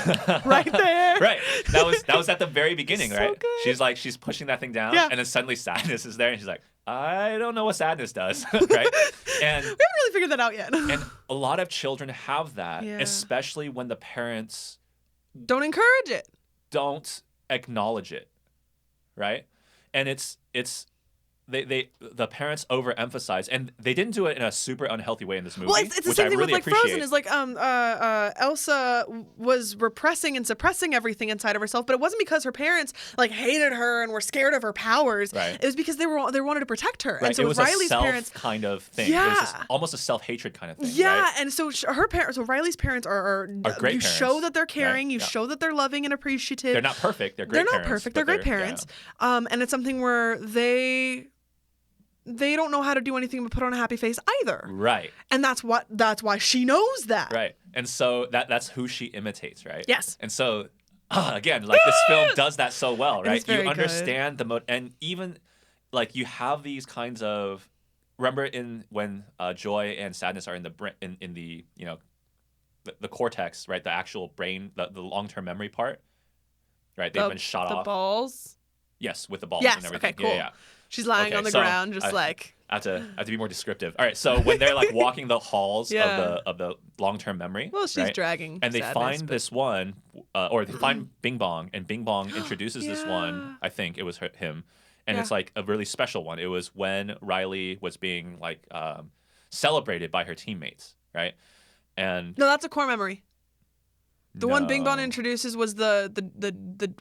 right there. Right. That was at the very beginning, So right? good. She's pushing that thing down, Yeah. and then suddenly sadness is there, and she's like, I don't know what sadness does, right? And We haven't really figured that out yet. and a lot of children have that, Yeah. especially when the parents Don't encourage it. don't acknowledge it, right? And it's the parents overemphasize, and they didn't do it in a super unhealthy way in this movie. Well, it's the which same I thing really with like appreciate. Frozen. Is like Elsa was repressing and suppressing everything inside of herself, but it wasn't because her parents like hated her and were scared of her powers. Right. It was because they wanted to protect her. Right. And so it with was Riley's a self parents, kind of thing. It was just almost a self-hatred kind of thing. yeah, right? and so her parents, so Riley's parents are great you parents, show that they're caring, right? you show that they're loving and appreciative. They're not perfect. They're great. They're not parents, perfect. but They're great parents. And it's something where they don't know how to do anything but put on a happy face either. Right. And that's why she knows that. Right. And so that's who she imitates, right? Yes. And so again, like this film does that so well, right? It's very You good. understand the mode, and even like you have these kinds of remember when joy and sadness are in the you know the cortex, right? The actual brain, the long-term memory part, right? They've been shot the off. balls. Yes, with the balls Yes. and everything. Okay. Cool. Yeah. She's lying on the ground, just like. I have to be more descriptive. All right, so when they're like walking the halls of the long-term memory, Well, she's right? dragging. And they sadness, find but- this one, or they find Bing Bong, and Bing Bong introduces this one. I think it was him, and it's like a really special one. It was when Riley was being like celebrated by her teammates, right? And No, that's a core memory. The one Bing Bong No. introduces was the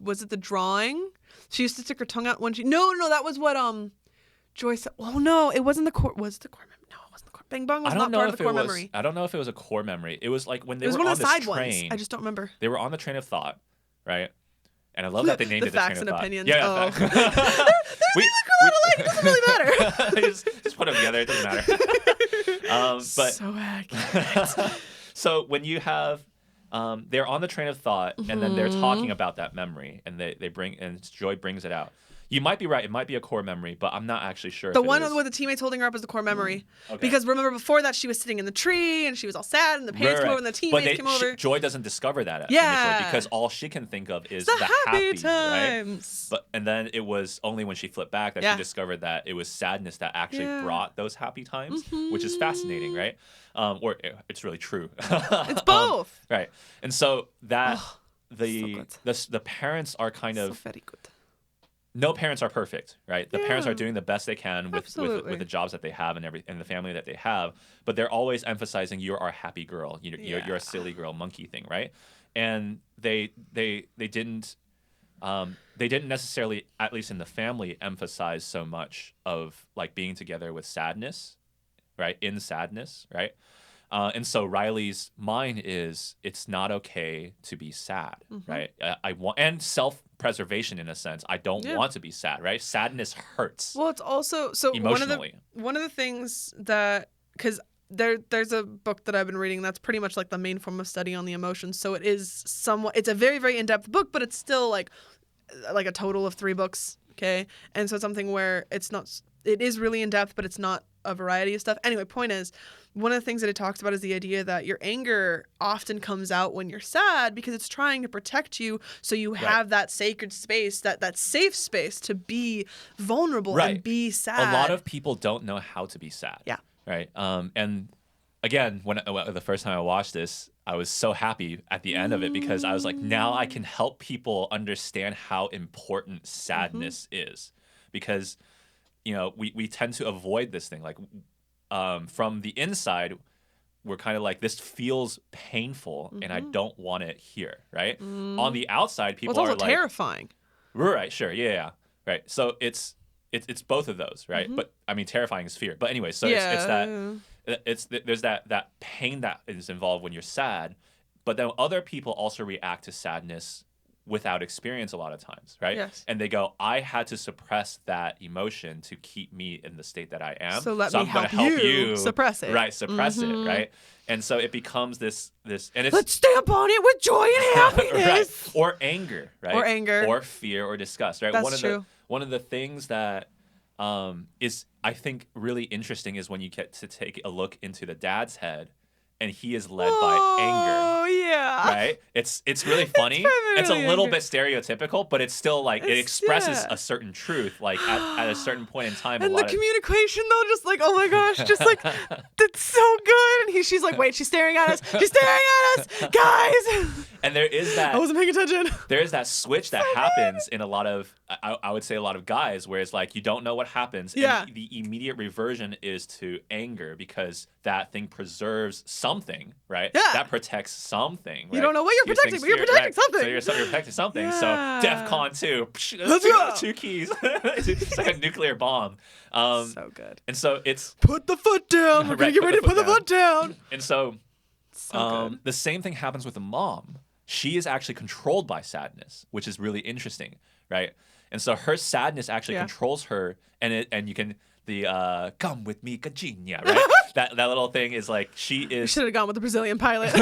was it the drawing? She used to stick her tongue out when she. No, that was what Joy said. Oh no, it wasn't the core. Was it the core memory? No, it wasn't the core. Bing Bong was not part of the core memory. I don't know if it was a core memory. It was like when they It was were one on of the this side train. ones. I just don't remember. They were on the train of thought, right? And I love that they named The it the train facts of and thought. opinions. Yeah, Oh. facts. They look a lot alike. It doesn't really matter. just put them together. It doesn't matter. But So accurate. so when you have, they're on the train of thought, and then they're talking about that memory, and they bring, and Joy brings it out. You might be right. It might be a core memory, but I'm not actually sure. The if it one is. with the teammates holding her up is the core memory. Okay. Because remember before that she was sitting in the tree and she was all sad and the parents came over and the teammates came over. Joy doesn't discover that Yeah. initially because all she can think of is the the happy right? times. And then it was only when she flipped back that Yeah. she discovered that it was sadness that actually Yeah. brought those happy times, which is fascinating, right? Or it's really true. It's both. Right. And so that so the parents are kind So of very good. no parents are perfect, right? The parents Yeah. are doing the best they can with Absolutely. the jobs that they have and the family that they have, but they're always emphasizing you're our happy girl, you're a silly girl monkey thing, right? And they didn't necessarily, at least in the family, emphasize so much of like being together with sadness, right? In sadness, right? And so Riley's mind is it's not okay to be sad, right? I want and self-preservation in a sense. I don't want to be sad, right? Sadness hurts. Well, it's also so Emotionally. one of the things that because there's a book that I've been reading that's pretty much like the main form of study on the emotions. So it is somewhat. It's a very very in-depth book, but it's still like a total of 3 books. Okay, and so it's something where it's not. It is really in depth, but it's not a variety of stuff. Anyway, point is, one of the things that it talks about is the idea that your anger often comes out when you're sad because it's trying to protect you, so you have that sacred space, that safe space to be vulnerable and be sad. A lot of people don't know how to be sad. Yeah. Right. And again, when the first time I watched this, I was so happy at the end of it because I was like, now I can help people understand how important sadness is, because we tend to avoid this thing. Like from the inside, we're kind of like, this feels painful and I don't want it here, right? On the outside, people it's also are like terrifying. Right, sure, yeah, right. So it's both of those, right? But I mean, terrifying is fear. But anyway, so there's that pain that is involved when you're sad, but then other people also react to sadness without experience a lot of times, right? Yes. And they go, I had to suppress that emotion to keep me in the state that I am. So let me I'm gonna help help you suppress it. Right, suppress it, right? And so it becomes this and it's Let's stamp on it with joy and happiness. right. Or anger, right? Or anger. Or fear or disgust, right? That's true. One of the things that is, I think, really interesting is when you get to take a look into the dad's head and he is led by anger. Oh yeah. Right? It's really funny. It's a primarily little anger. bit stereotypical, but it's still like it It's- expresses yeah. a certain truth, like at a certain point in time. And a the lot of communication though, just like, oh my gosh, just like that's so good. And she's like, wait, she's staring at us. She's staring at us, guys. And there is that. I wasn't paying attention. There is that switch that happens in a lot of, I would say a lot of guys, where it's like you don't know what happens. Yeah. And the immediate reversion is to anger because that thing preserves something, right? Yeah. That protects something. Right? You don't know what you're protecting, but you're protecting something. So you're protecting something. Yeah. So DEFCON 2. Let's go. Two keys. It's like a nuclear bomb. So good. And so it's. Put the foot down. We're going to get ready to put the foot down. And so, good. the same thing happens with the mom. She is actually controlled by sadness, which is really interesting, right? And so her sadness actually controls her, and you can come with me, Virginia, right? that little thing is like she is. You should have gone with the Brazilian pilot.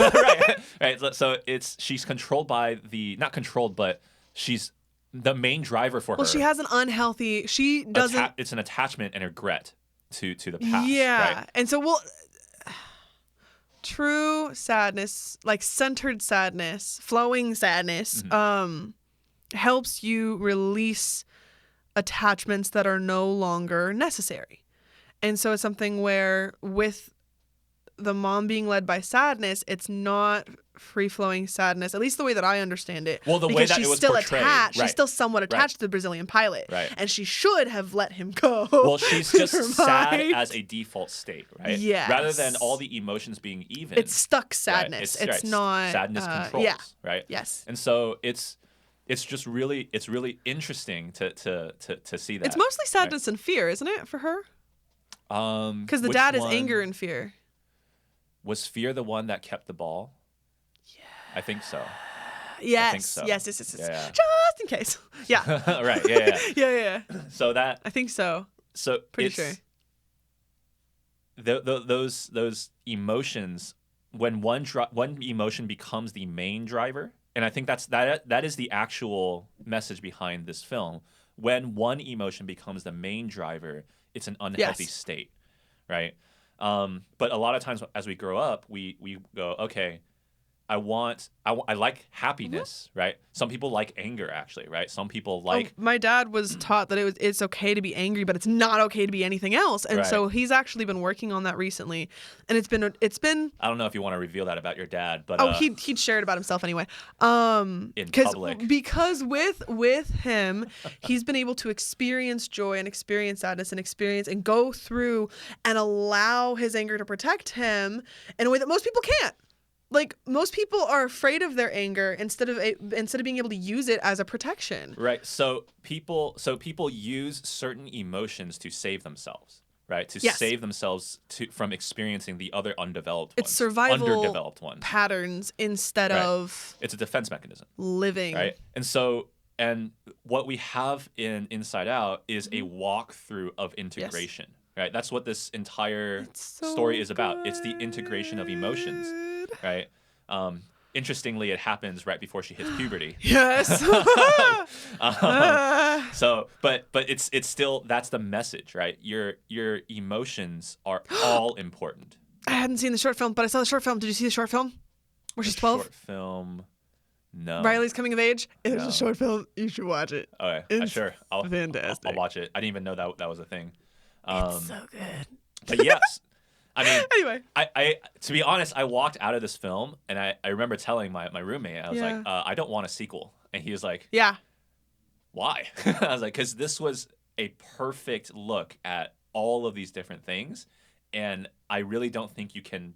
right. So she's controlled by not controlled, but she's the main driver for her. Well, she has an unhealthy. She doesn't. It's an attachment and regret to the past. Yeah, right? and so true sadness, like centered sadness, flowing sadness, helps you release attachments that are no longer necessary. And so it's something where with the mom being led by sadness, it's not free-flowing sadness, at least the way that I understand it. Well, the way that it was still portrayed. attached. Right. She's still somewhat attached to the Brazilian pilot. Right. And she should have let him go. Well, she's just Her sad mind. as a default state, right? Yes. Rather than all the emotions being even. It's stuck sadness. Right? It's not sadness controls, yeah. right? Yes. And so it's just really interesting to see that. It's mostly sadness and fear, isn't it, for her? Because the which dad is one- anger and fear. Was fear the one that kept the ball? Yeah. I think so. Yes. I think so. Yes. Yeah. Just in case. Yeah. Right. Yeah. yeah. So that. I think so. So Pretty sure. Those emotions, when one emotion becomes the main driver, and I think that is the actual message behind this film. When one emotion becomes the main driver, it's an unhealthy state, right? But a lot of times as we grow up, we go, okay, I like happiness, right? Some people like anger, actually, right? Some people like. My dad was taught that it's okay to be angry, but it's not okay to be anything else, and so he's actually been working on that recently, and it's been. I don't know if you want to reveal that about your dad, but he'd share it about himself anyway. In public, because with him, he's been able to experience joy and experience sadness and go through and allow his anger to protect him in a way that most people can't. Like, most people are afraid of their anger instead of being able to use it as a protection. Right. So people use certain emotions to save themselves, right? To save themselves from experiencing the other undeveloped ones. It's survival underdeveloped ones. Patterns instead of it's a defense mechanism. Living. Right. And what we have in Inside Out is a walkthrough of integration. Right. That's what this entire story is about. It's the integration of emotions. Right. Interestingly, it happens right before she hits puberty. Yes. But it's still, that's the message, right? Your emotions are all important. I hadn't seen the short film, but I saw the short film. Did you see the short film? Where she's 12? Short film. No. Riley's coming of age. It's a short film. You should watch it. Okay. Sure. Fantastic. I'll watch it. I didn't even know that was a thing. It's so good. But yes. I mean, anyway, I to be honest, I walked out of this film and I remember telling my roommate, I was like, I don't want a sequel. And he was like, yeah. Why? I was like, because this was a perfect look at all of these different things. And I really don't think you can.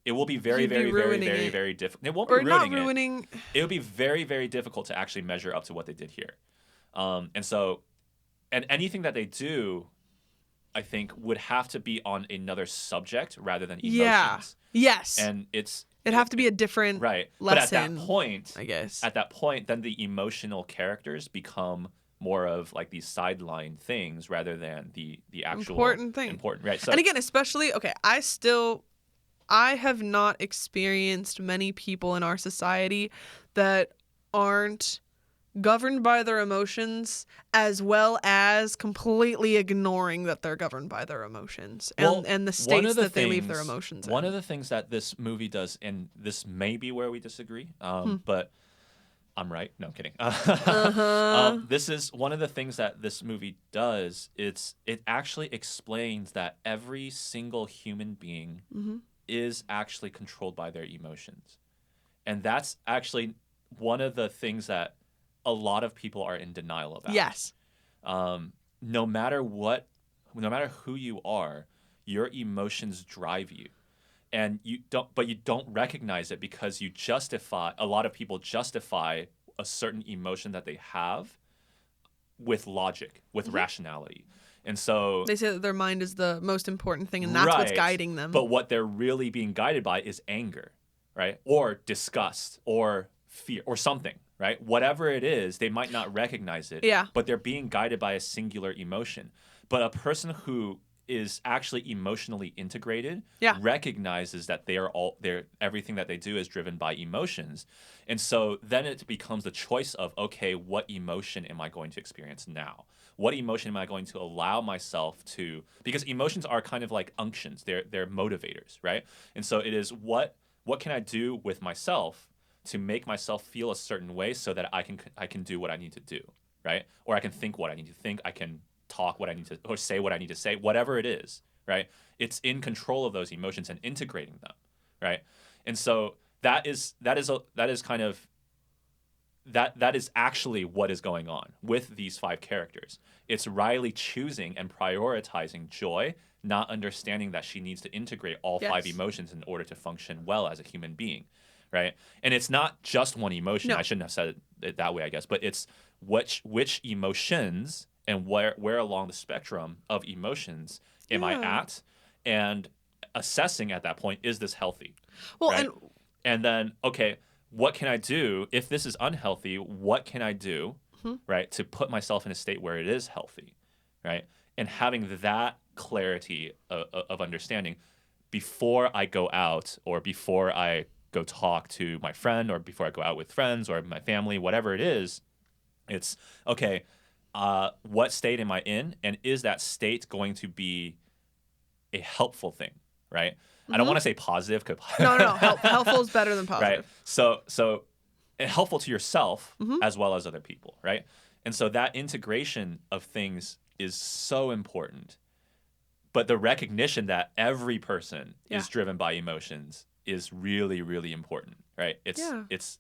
It will be very, very, very, very, very difficult. It won't be ruining it. It would be very, very difficult to actually measure up to what they did here. And anything that they do, I think, would have to be on another subject rather than emotions. Yeah. Yes. And it'd have to be a different lesson. But at that point, I guess. At that point, then the emotional characters become more of like these sideline things rather than the actual important thing. Important, right? So, and again, especially, I have not experienced many people in our society that aren't governed by their emotions as well as completely ignoring that they're governed by their emotions and the states that they leave their emotions in. One of the things that this movie does, and this may be where we disagree, but I'm right. No, I'm kidding. This is one of the things that this movie does. It actually explains that every single human being is actually controlled by their emotions. And that's actually one of the things that a lot of people are in denial about. Yes. No matter who you are, your emotions drive you. And you don't recognize it because a lot of people justify a certain emotion that they have with logic, with rationality. And so they say that their mind is the most important thing, and that's what's guiding them. But what they're really being guided by is anger, right? Or disgust or fear or something, right? Whatever it is, they might not recognize it, but they're being guided by a singular emotion. But a person who is actually emotionally integrated recognizes that everything that they do is driven by emotions. And so then it becomes the choice of, okay, what emotion am I going to experience now? What emotion am I going to allow myself to, because emotions are kind of like unctions, they're motivators, right? And so it is what can I do with myself to make myself feel a certain way so that I can do what I need to do, right? Or I can think what I need to think, I can talk what I need to, or say what I need to say, whatever it is, right? It's in control of those emotions and integrating them, right? And so that is actually what is going on with these 5 characters. It's Riley choosing and prioritizing joy, not understanding that she needs to integrate all 5 emotions in order to function well as a human being, right? And it's not just one emotion. I shouldn't have said it that way, I guess, but it's which emotions and where along the spectrum of emotions am I at, and assessing at that point, is this healthy? Well, right? And then, okay, what can I do if this is unhealthy? What can I do, right, to put myself in a state where it is healthy, right? And having that clarity of understanding before I go out, or before I go talk to my friend, or before I go out with friends or my family, whatever it is, it's, okay, what state am I in, and is that state going to be a helpful thing, right? I don't want to say positive. No. Helpful is better than positive. Right. So helpful to yourself as well as other people, right? And so that integration of things is so important. But the recognition that every person is driven by emotions is really, really important, right? That's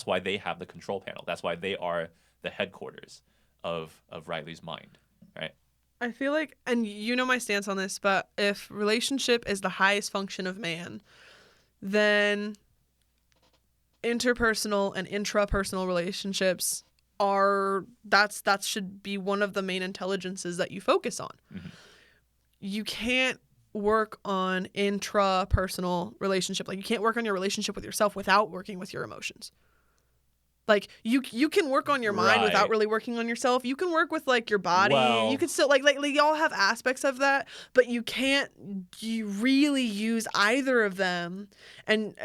why they have the control panel. That's why they are the headquarters of Riley's mind, right? I feel like, and you know my stance on this, but if relationship is the highest function of man, then interpersonal and intrapersonal relationships that should be one of the main intelligences that you focus on. You can't work on intrapersonal relationship. Like, you can't work on your relationship with yourself without working with your emotions. Like, you can work on your mind without really working on yourself. You can work with, like, your body. Well, you can still, like y'all have aspects of that, but you can't really use either of them and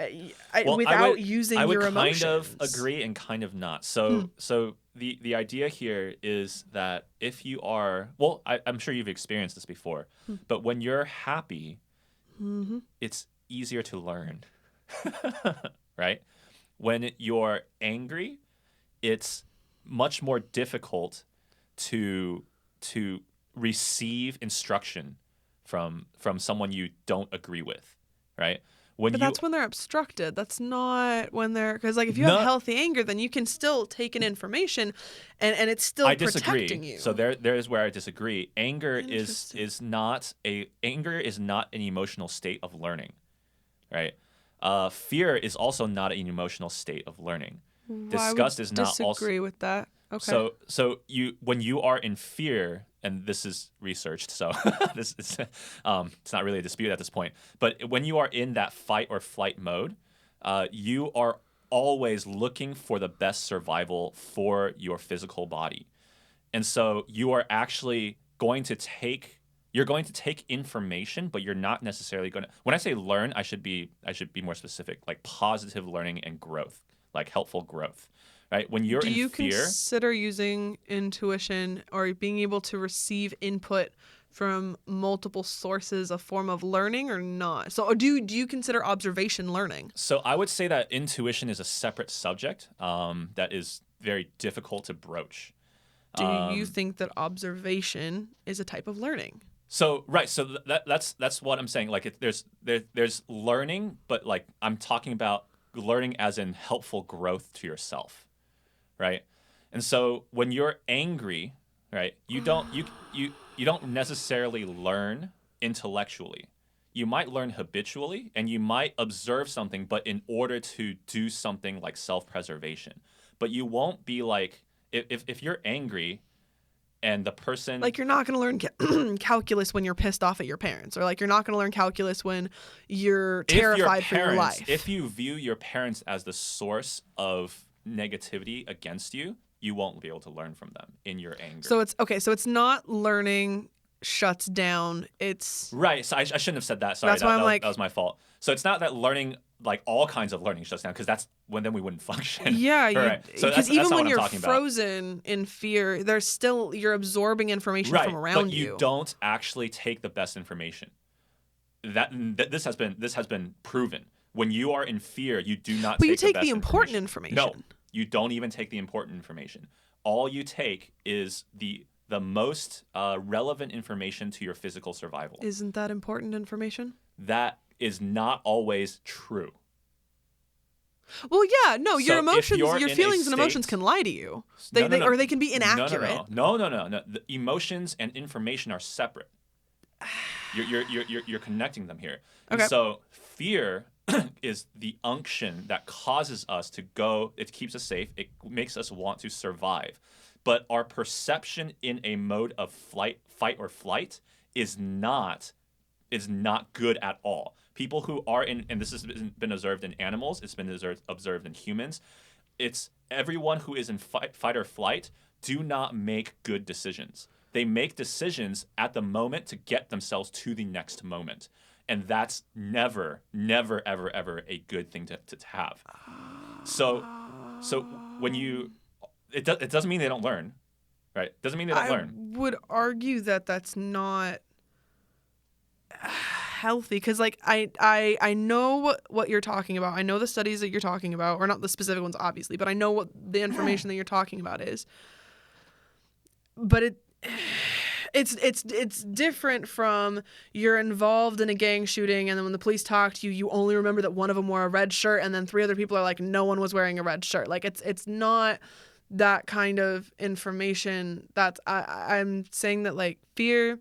without using your emotions. I would kind of agree and kind of not. So the idea here is that if you are, I'm sure you've experienced this before, but when you're happy, it's easier to learn, right? When you're angry, it's much more difficult to receive instruction from someone you don't agree with, right? But that's when they're obstructed. That's not when they're, because, like, if you have healthy anger, then you can still take in information, and it's still protecting you. So there is where I disagree. Anger is not an emotional state of learning, right? Fear is also not an emotional state of learning. Disgust is not also. Disagree with that. Okay. So when you are in fear, and this is researched, so this is it's not really a dispute at this point. But when you are in that fight or flight mode, you are always looking for the best survival for your physical body, and so you are actually going to take. You're going to take information, but you're not necessarily going to. When I say learn, I should be more specific, like positive learning and growth, like helpful growth, right? When you're in fear, do you consider using intuition or being able to receive input from multiple sources a form of learning or not? So do you consider observation learning? So I would say that intuition is a separate subject that is very difficult to broach. Do you think that observation is a type of learning? So that's what I'm saying. Like there's learning, but like I'm talking about learning as in helpful growth to yourself, right? And so when you're angry, right, you don't necessarily learn intellectually. You might learn habitually, and you might observe something, but in order to do something like self-preservation. But you won't be like if you're angry. And the person... Like, you're not going to learn calculus when you're pissed off at your parents. Or, like, you're not going to learn calculus when you're terrified for your life. If you view your parents as the source of negativity against you, you won't be able to learn from them in your anger. So it's not learning shuts down. It's... Right. So I shouldn't have said that. Sorry. That's why that was my fault. So it's not that learning... like all kinds of learning shuts down because that's when then we wouldn't function. Yeah, right. So because even when you're frozen in fear, there's still you're absorbing information from around you. But you don't actually take the best information. This has been proven. When you are in fear, you do not. But take you take the important information. No, you don't even take the important information. All you take is the most relevant information to your physical survival. Isn't that important information? That is not always true. Well, yeah, no, your emotions, your feelings and emotions can lie to you. Or they can be inaccurate. No. The emotions and information are separate. You're connecting them here. Okay. And so fear is the unction that causes us to go. It keeps us safe. It makes us want to survive. But our perception in a mode of fight or flight is not good at all. People who are in, and this has been observed in animals, it's been observed in humans, it's everyone who is in fight or flight do not make good decisions. They make decisions at the moment to get themselves to the next moment. And that's never, ever, ever a good thing to have. So when it doesn't mean they don't learn, right? It doesn't mean they don't learn. I would argue that that's not healthy because like I know what you're talking about. I know the studies that you're talking about, or not the specific ones obviously, but I know what the information that you're talking about is. But it's different from you're involved in a gang shooting and then when the police talk to you, you only remember that one of them wore a red shirt and then 3 other people are like no one was wearing a red shirt. Like it's not that kind of information. That's I'm saying that like fear.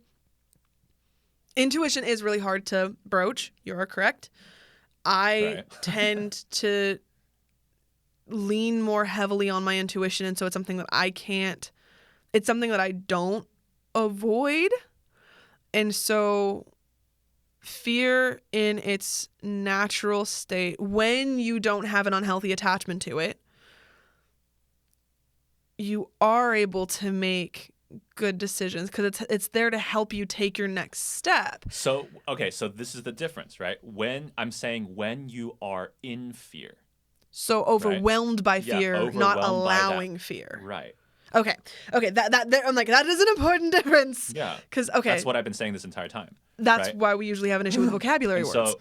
Intuition is really hard to broach. You're correct. I tend to lean more heavily on my intuition, and so it's something that it's something that I don't avoid. And so fear in its natural state, when you don't have an unhealthy attachment to it, you are able to make good decisions because it's there to help you take your next step. So this is the difference, right? When you are in fear. So overwhelmed by fear, not allowing fear. Right. Okay. I'm like, that is an important difference. Yeah. Because that's what I've been saying this entire time. That's why we usually have an issue with vocabulary words. So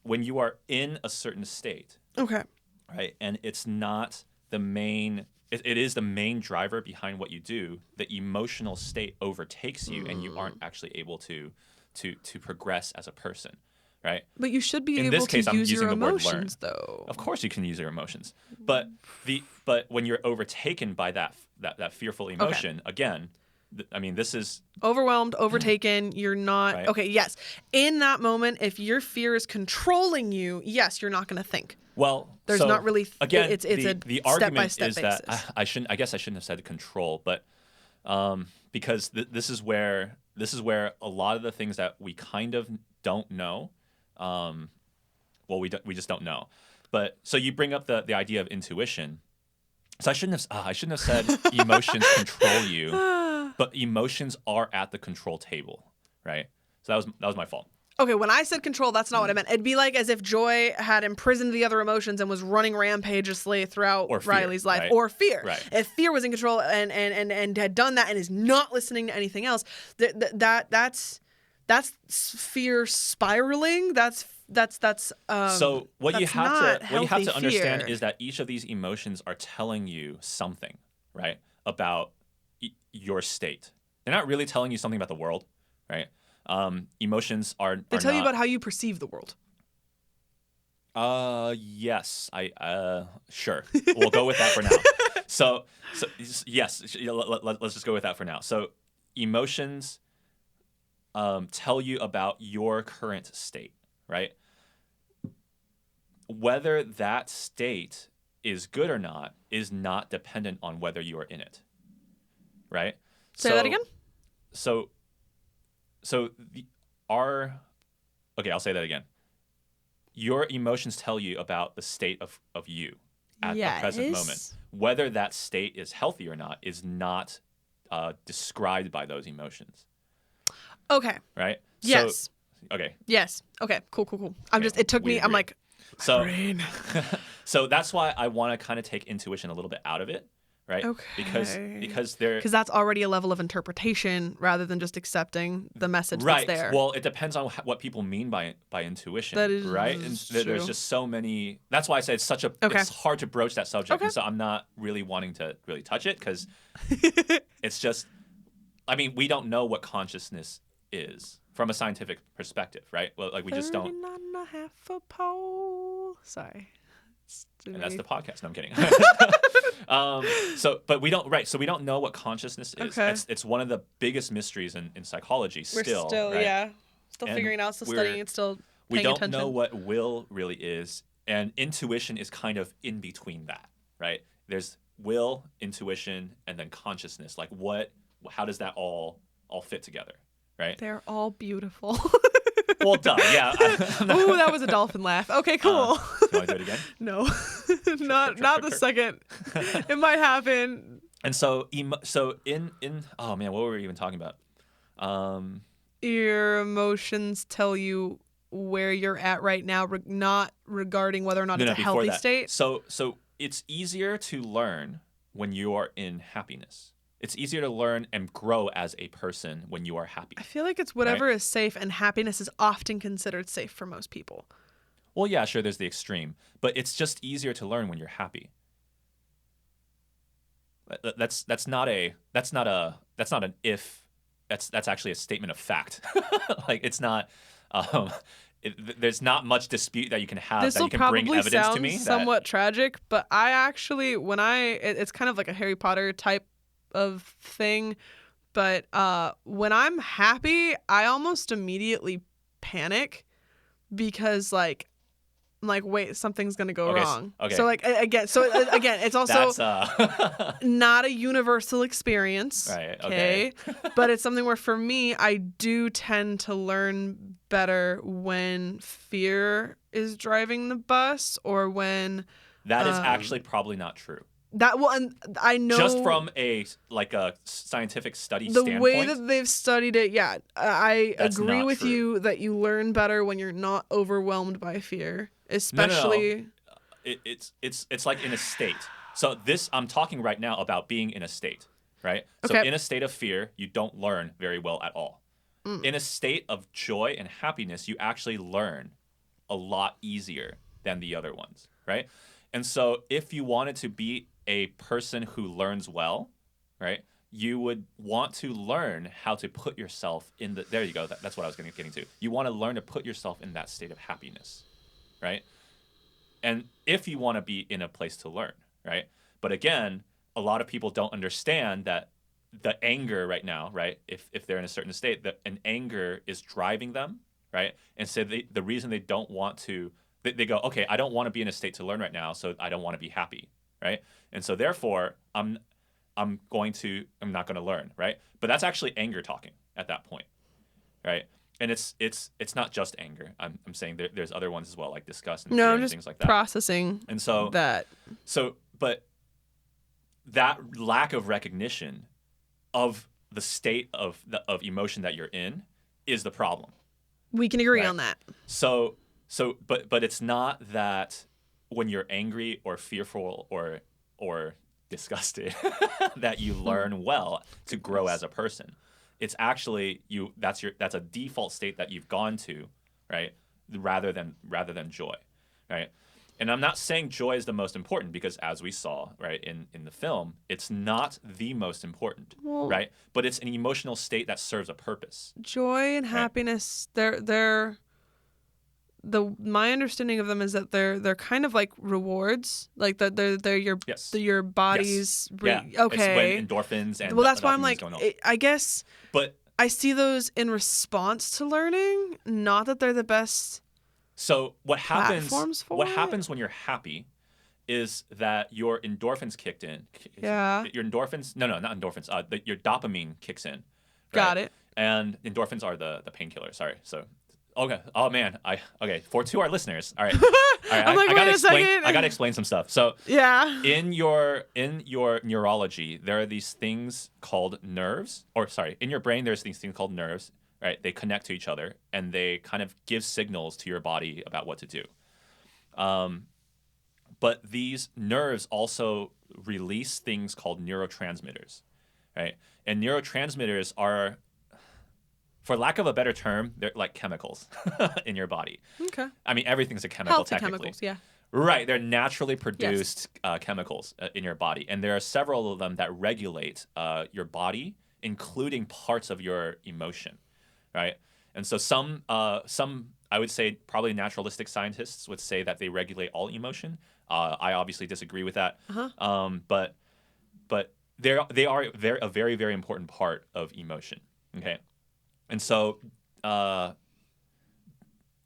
when you are in a certain state. Okay. Right, and it's not the main. It is the main driver behind what you do. The emotional state overtakes you, and you aren't actually able to progress as a person, right? But you should be able to use your emotions, though. Of course, you can use your emotions, but when you're overtaken by that fearful emotion, again, I mean, this is overwhelmed, overtaken. You're not okay. Yes, in that moment, if your fear is controlling you, yes, you're not going to think. Well, there's not really again. It's a the argument step-by-step is basis. that I guess I shouldn't have said control, but because this is where a lot of the things that we kind of don't know. We just don't know. But so you bring up the idea of intuition. So I shouldn't have said emotions control you, but emotions are at the control table, right? So that was my fault. Okay, when I said control, that's not what I meant. It'd be like as if Joy had imprisoned the other emotions and was running rampageously throughout Riley's life. Right? Or fear. Right. If fear was in control and had done that and is not listening to anything else, that's fear spiraling. So what you have to understand fear. is that each of these emotions are telling you something, right, about your state. They're not really telling you something about the world, right? Emotions are They tell you not- about how you perceive the world. Yes. Sure. We'll go with that for now. So yes, let's just go with that for now. So emotions tell you about your current state, right? Whether that state is good or not is not dependent on whether you are in it, right? Say that again? Okay, I'll say that again. Your emotions tell you about the state of you at the present moment. Whether that state is healthy or not is not described by those emotions. Okay. Right? Yes. Okay. Yes. Okay. Cool. Okay, It took me. agree. I'm like, So, brain. so that's why I want to kind of take intuition a little bit out of it, right? Okay. Because Because that's already a level of interpretation rather than just accepting the message right. that's there. Well, it depends on what people mean by intuition, That is right? And there's true. just so many. That's why I say it's such a. Okay. It's hard to broach that subject, Okay. and so I'm not really wanting to really touch it because it's just. I mean, we don't know what consciousness is from a scientific perspective, right? Well, like we just don't. 39 and a half a pole. Sorry. And that's the podcast. No, I'm kidding. But we don't, right? So we don't know what consciousness is. Okay. It's one of the biggest mysteries in psychology. We're still, still right? yeah. Still And figuring it out, still we're- studying it, still We paying don't attention. know what will really is, and intuition is kind of in between that, right? There's will, intuition, and then consciousness. Like how does that all fit together, right? They're all beautiful. Well, duh, yeah. Ooh, that was a dolphin laugh. Okay, cool. You want to do it again? No, not the second. It might happen. And so in oh man, what were we even talking about? Your emotions tell you where you're at right now, not regarding whether or not it's a before healthy that. state. So it's easier to learn when you are in happiness. It's easier to learn and grow as a person when you are happy. I feel like it's whatever is safe, and happiness is often considered safe for most people. Well, yeah, sure, there's the extreme, but it's just easier to learn when you're happy. That's not an if. That's actually a statement of fact. Like it's not. There's not much dispute that you can have This that will you can bring probably evidence sound to me. somewhat tragic, but I actually, it's kind of like a Harry Potter type of thing. But when I'm happy, I almost immediately panic because I'm like, wait, something's gonna go wrong. Okay. So again, it's also That's not a universal experience. Right, okay. But it's something where for me, I do tend to learn better when fear is driving the bus or when that is actually probably not true. and I know Just from a scientific study the standpoint. way that they've studied it, yeah, I That's agree not with true. you that you learn better when you're not overwhelmed by fear, especially. No. It's like in a state. So I'm talking right now about being in a state, right? So Okay. in a state of fear, you don't learn very well at all. In a state of joy and happiness, you actually learn a lot easier than the other ones, right? And so if you wanted to be a person who learns well, right, you would want to learn how to put yourself in there you go. That's what I was getting to. You want to learn to put yourself in that state of happiness, right? And if you want to be in a place to learn, right? But again, a lot of people don't understand that the anger right now, right? If they're in a certain state, that an anger is driving them, right? And so the reason they don't want to, they go, okay, I don't want to be in a state to learn right now, so I don't want to be happy, right? And so therefore, I'm not going to learn, right? But that's actually anger talking at that point, right? And it's not just anger. I'm saying there's other ones as well, like disgust and fear I'm and just things like that. processing And so that. But that lack of recognition of the state of emotion that you're in is the problem. We can agree Right. on that. But it's not that when you're angry or fearful or disgusted that you learn well to grow as a person. It's actually that's a default state that you've gone to, right? Rather than joy, right? And I'm not saying joy is the most important because, as we saw, right, in the film, it's not the most important, right? But it's an emotional state that serves a purpose. Joy and happiness, my understanding of them is that they're kind of like rewards, like that they're your body's. Okay. It's when endorphins and that's why I'm like, I guess. But I see those in response to learning, not that they're the best. So what happens? What happens when you're happy is that your endorphins kicked in. Yeah. Your endorphins? No, not endorphins. Your dopamine kicks in. Right? Got it. And endorphins are the painkiller. Sorry. So, okay. Oh man. To our listeners. All right. I'm like, wait a second. I gotta explain some stuff. So yeah. In your neurology, there are these things called nerves. In your brain, there's these things called nerves. Right, they connect to each other and they kind of give signals to your body about what to do. But these nerves also release things called neurotransmitters, right? And neurotransmitters are, for lack of a better term, they're like chemicals in your body. Okay. I mean, everything's a chemical, Healthy technically. chemicals, yeah. Right, they're naturally produced chemicals in your body, and there are several of them that regulate your body, including parts of your emotion. Right, and so some I would say probably naturalistic scientists would say that they regulate all emotion. I obviously disagree with that. But they are a very very important part of emotion. Okay, and so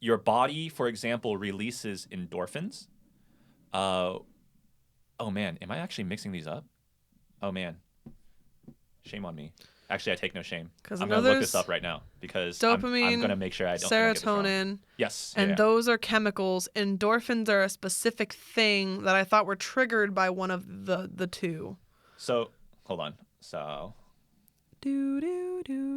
your body, for example, releases endorphins. Oh man, am I actually mixing these up? Oh man, shame on me. Actually, I take no shame. I'm going to look this up right now because dopamine, I'm going to make sure I don't serotonin. Yes. And those are chemicals. Endorphins are a specific thing that I thought were triggered by one of the two. So, hold on. So. Okay.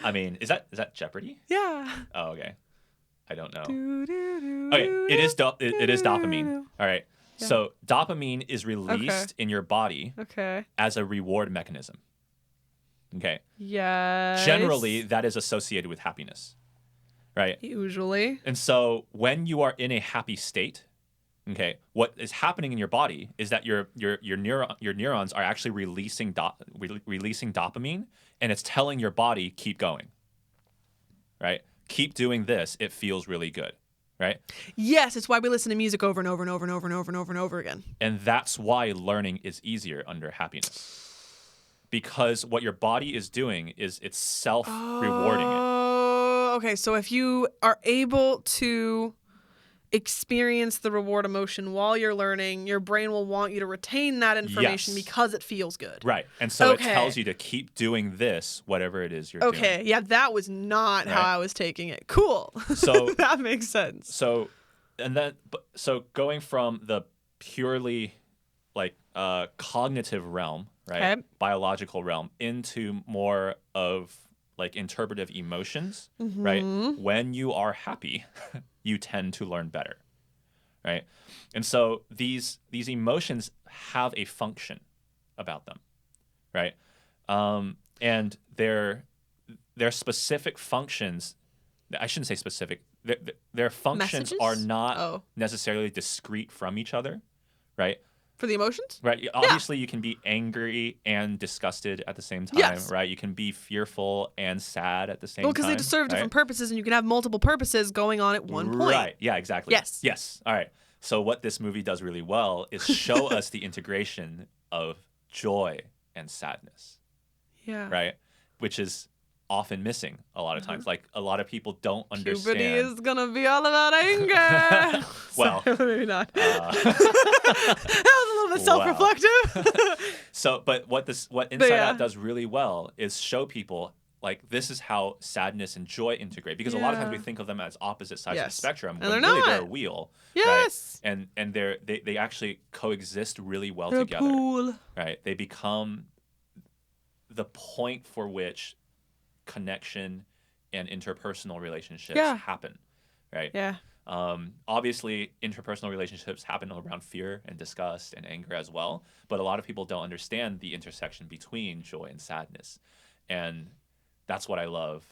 I mean, is that Jeopardy? Yeah. Oh, okay. I don't know. Okay, it is dopamine. All right. Yeah. So dopamine is released in your body as a reward mechanism. Okay. Yes. Generally, that is associated with happiness, right? Usually. And so when you are in a happy state, okay, what is happening in your body is that your neurons are actually releasing dopamine, and it's telling your body keep going, right? Keep doing this. It feels really good. Right? Yes, it's why we listen to music over and over and over and over and over and over and over again. And that's why learning is easier under happiness. Because what your body is doing is it's self-rewarding it. Oh, okay. So if you are able to experience the reward emotion while you're learning, your brain will want you to retain that information because it feels good. Right. And so it tells you to keep doing this, whatever it is you're doing. Okay. Yeah, that was not how I was taking it. Cool. So that makes sense. So going from the purely like cognitive realm, right? Okay. Biological realm into more of like interpretive emotions, right? When you are happy, you tend to learn better, right? And so these emotions have a function about them, right? And their specific functions, I shouldn't say specific, their functions are not necessarily discrete from each other, right? For the emotions? Right. Obviously, you can be angry and disgusted at the same time, right? You can be fearful and sad at the same time. Well, because they serve different purposes, and you can have multiple purposes going on at one point. Right. Yeah, exactly. Yes. All right. So what this movie does really well is show us the integration of joy and sadness. Yeah. Right? Which is often missing a lot of times. Like, a lot of people don't understand. Puberty is going to be all about anger. Well. Maybe not. That was a little bit self-reflective. But what Inside Out does really well is show people, like, this is how sadness and joy integrate. Because a lot of times we think of them as opposite sides of the spectrum. And when they're really not. they're a wheel. Yes. Right? And they actually coexist really well they're together. A pool. Right? They become the point for which connection and interpersonal relationships happen, right? Yeah. Obviously, interpersonal relationships happen around fear and disgust and anger as well, but a lot of people don't understand the intersection between joy and sadness, and that's what I love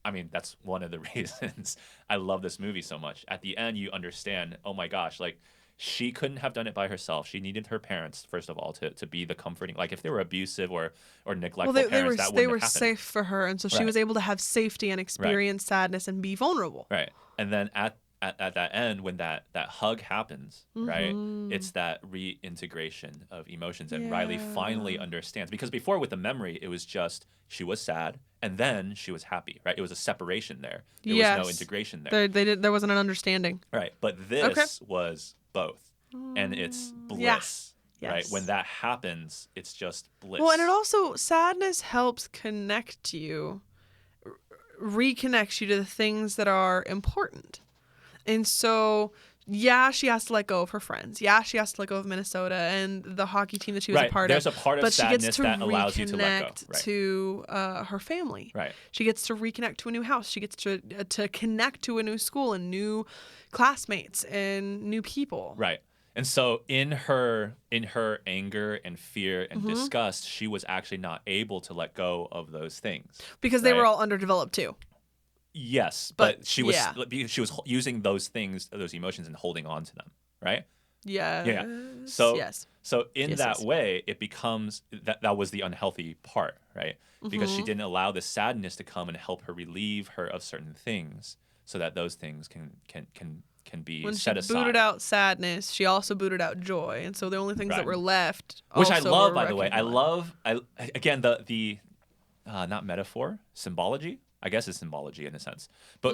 I mean, that's one of the reasons I love this movie so much. At the end, you understand, oh my gosh, like she couldn't have done it by herself. She needed her parents, first of all, to be the comforting. Like if they were abusive or neglectful parents, that wouldn't have happened. They were safe for her, and so she was able to have safety and experience sadness and be vulnerable. Right. And then at that end, when that hug happens, right, it's that reintegration of emotions, and Riley finally understands. Because before with the memory, it was just she was sad and then she was happy, right? It was a separation there. There was no integration there. There wasn't an understanding. Right. But this was both, and it's bliss. Yeah. Right. Yes. When that happens, it's just bliss. Well, and it also, sadness helps connect you, reconnects you to the things that are important. And so, she has to let go of her friends. She has to let go of Minnesota and the hockey team that she was a part There's of. a part of but sadness she gets to that allows you to let go. reconnect to her family. Right. She gets to reconnect to a new house. She gets to connect to a new school and new classmates and new people. Right. And so in her anger and fear and disgust, she was actually not able to let go of those things. Because they were all underdeveloped too. Yes, but she was using those things, those emotions, and holding on to them, right? Yeah. So in that way, it becomes that was the unhealthy part, right? Because she didn't allow the sadness to come and help her relieve her of certain things, so that those things can be set aside. When she booted out sadness, she also booted out joy, and so the only things that were left, which I love, by the way. I again the not metaphor, symbology. I guess it's symbology in a sense. But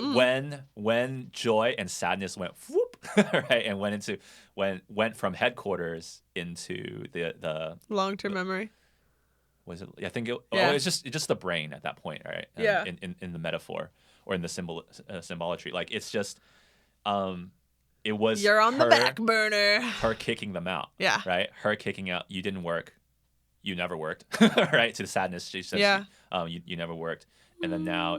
when joy and sadness went whoop, right, and went from headquarters into the long-term memory. Was it? I think it's just the brain at that point, right? In the metaphor or in the symbolatry, like it's just it was you're on the back burner. Her kicking them out. Yeah. Right. Her kicking out. You didn't work. You never worked. Right. To the sadness, she says. You never worked. And then now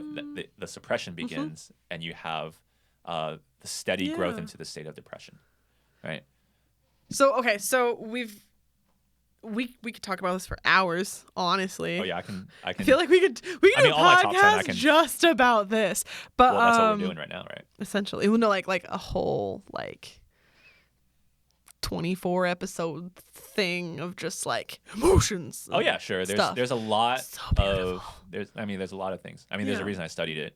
the suppression begins, and you have the steady growth into the state of depression, right? So we could talk about this for hours, honestly. Oh yeah, I can. I feel like we could do a podcast just about this. But that's what we're doing right now, right? Essentially, like a whole 24 episode thing of just like emotions. Oh yeah, sure. There's a lot of there's a lot of things. I mean, there's a reason I studied it.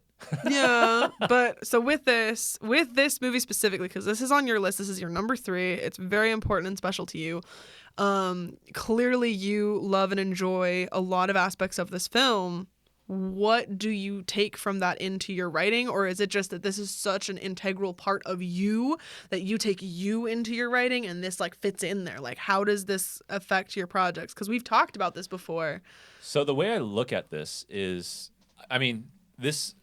Yeah, but so with this movie specifically, because this is on your list, this is your number 3. It's very important and special to you. Clearly you love and enjoy a lot of aspects of this film. What do you take from that into your writing? Or is it just that this is such an integral part of you that you take you into your writing and this fits in there? Like, how does this affect your projects? Because we've talked about this before. So the way I look at this is, I mean, this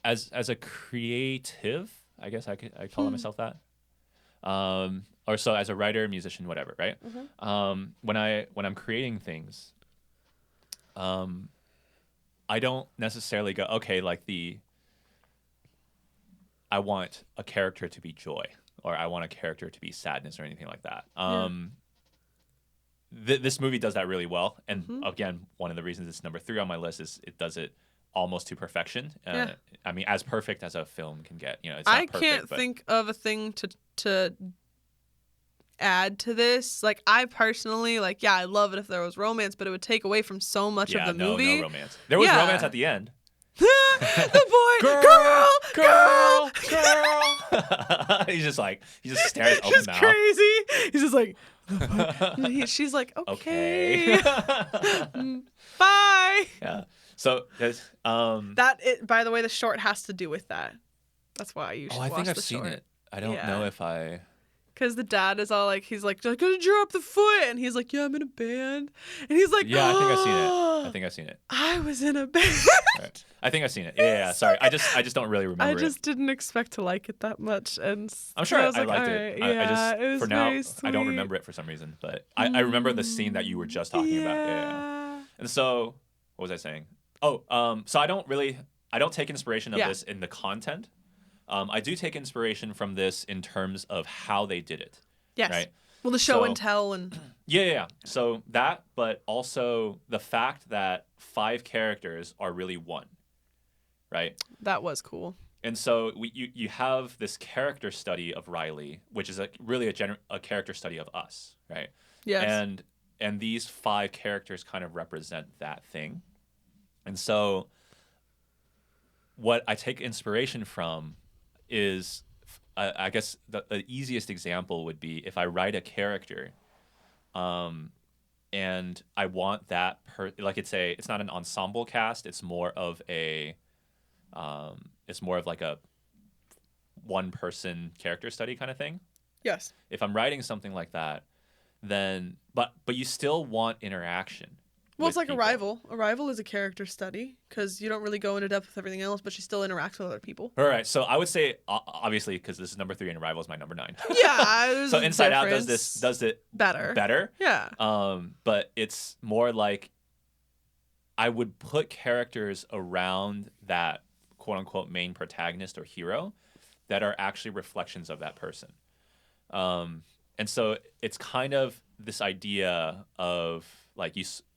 as a creative, I guess I call myself that. Or so as a writer, musician, whatever, right? When I'm creating things, I don't necessarily go, okay, I want a character to be joy, or I want a character to be sadness, or anything like that. This movie does that really well, and again, one of the reasons it's number 3 on my list is it does it almost to perfection. I mean, as perfect as a film can get. It's not perfect, can't think of a thing to add to this. I personally I love it if there was romance, but it would take away from so much of the movie. No romance. There was romance at the end. The boy, girl. He just stares open just mouth. Crazy. He's just like, she's like, okay. Bye. Yeah. So there's by the way, the short has to do with that. That's why you should watch the short. I think I've seen it. I don't know if I. Because the dad is all he's like, I gotta drop the foot. And he's like, yeah, I'm in a band. And he's like, yeah, I think I've seen it. I was in a band. Right. I think I've seen it. Yeah. Sorry. I just don't really remember it. I just didn't expect to like it that much. And I'm sure I liked it. it. Yeah, it was for now, very sweet. I don't remember it for some reason. But I remember the scene that you were just talking about. Yeah. And so, what was I saying? Oh, so I don't take inspiration of this in the content. I do take inspiration from this in terms of how they did it. Yes. Right? Well, the show and tell and... Yeah. So that, but also the fact that 5 characters are really one. right? That was cool. And so you have this character study of Riley, which is really a character study of us, right? Yes. And these 5 characters kind of represent that thing. And so what I take inspiration from is, I guess the easiest example would be if I write a character, and I want that it's not an ensemble cast. It's more of like a one person character study kind of thing. Yes. If I'm writing something like that, then but you still want interaction. Well, it's like people. Arrival. Arrival is a character study because you don't really go into depth with everything else, but she still interacts with other people. All right, so I would say obviously because this is number 3 and Arrival is my number 9. Yeah. So Inside Out does it better. Yeah. But it's more like I would put characters around that quote unquote main protagonist or hero that are actually reflections of that person. And so it's kind of this idea of like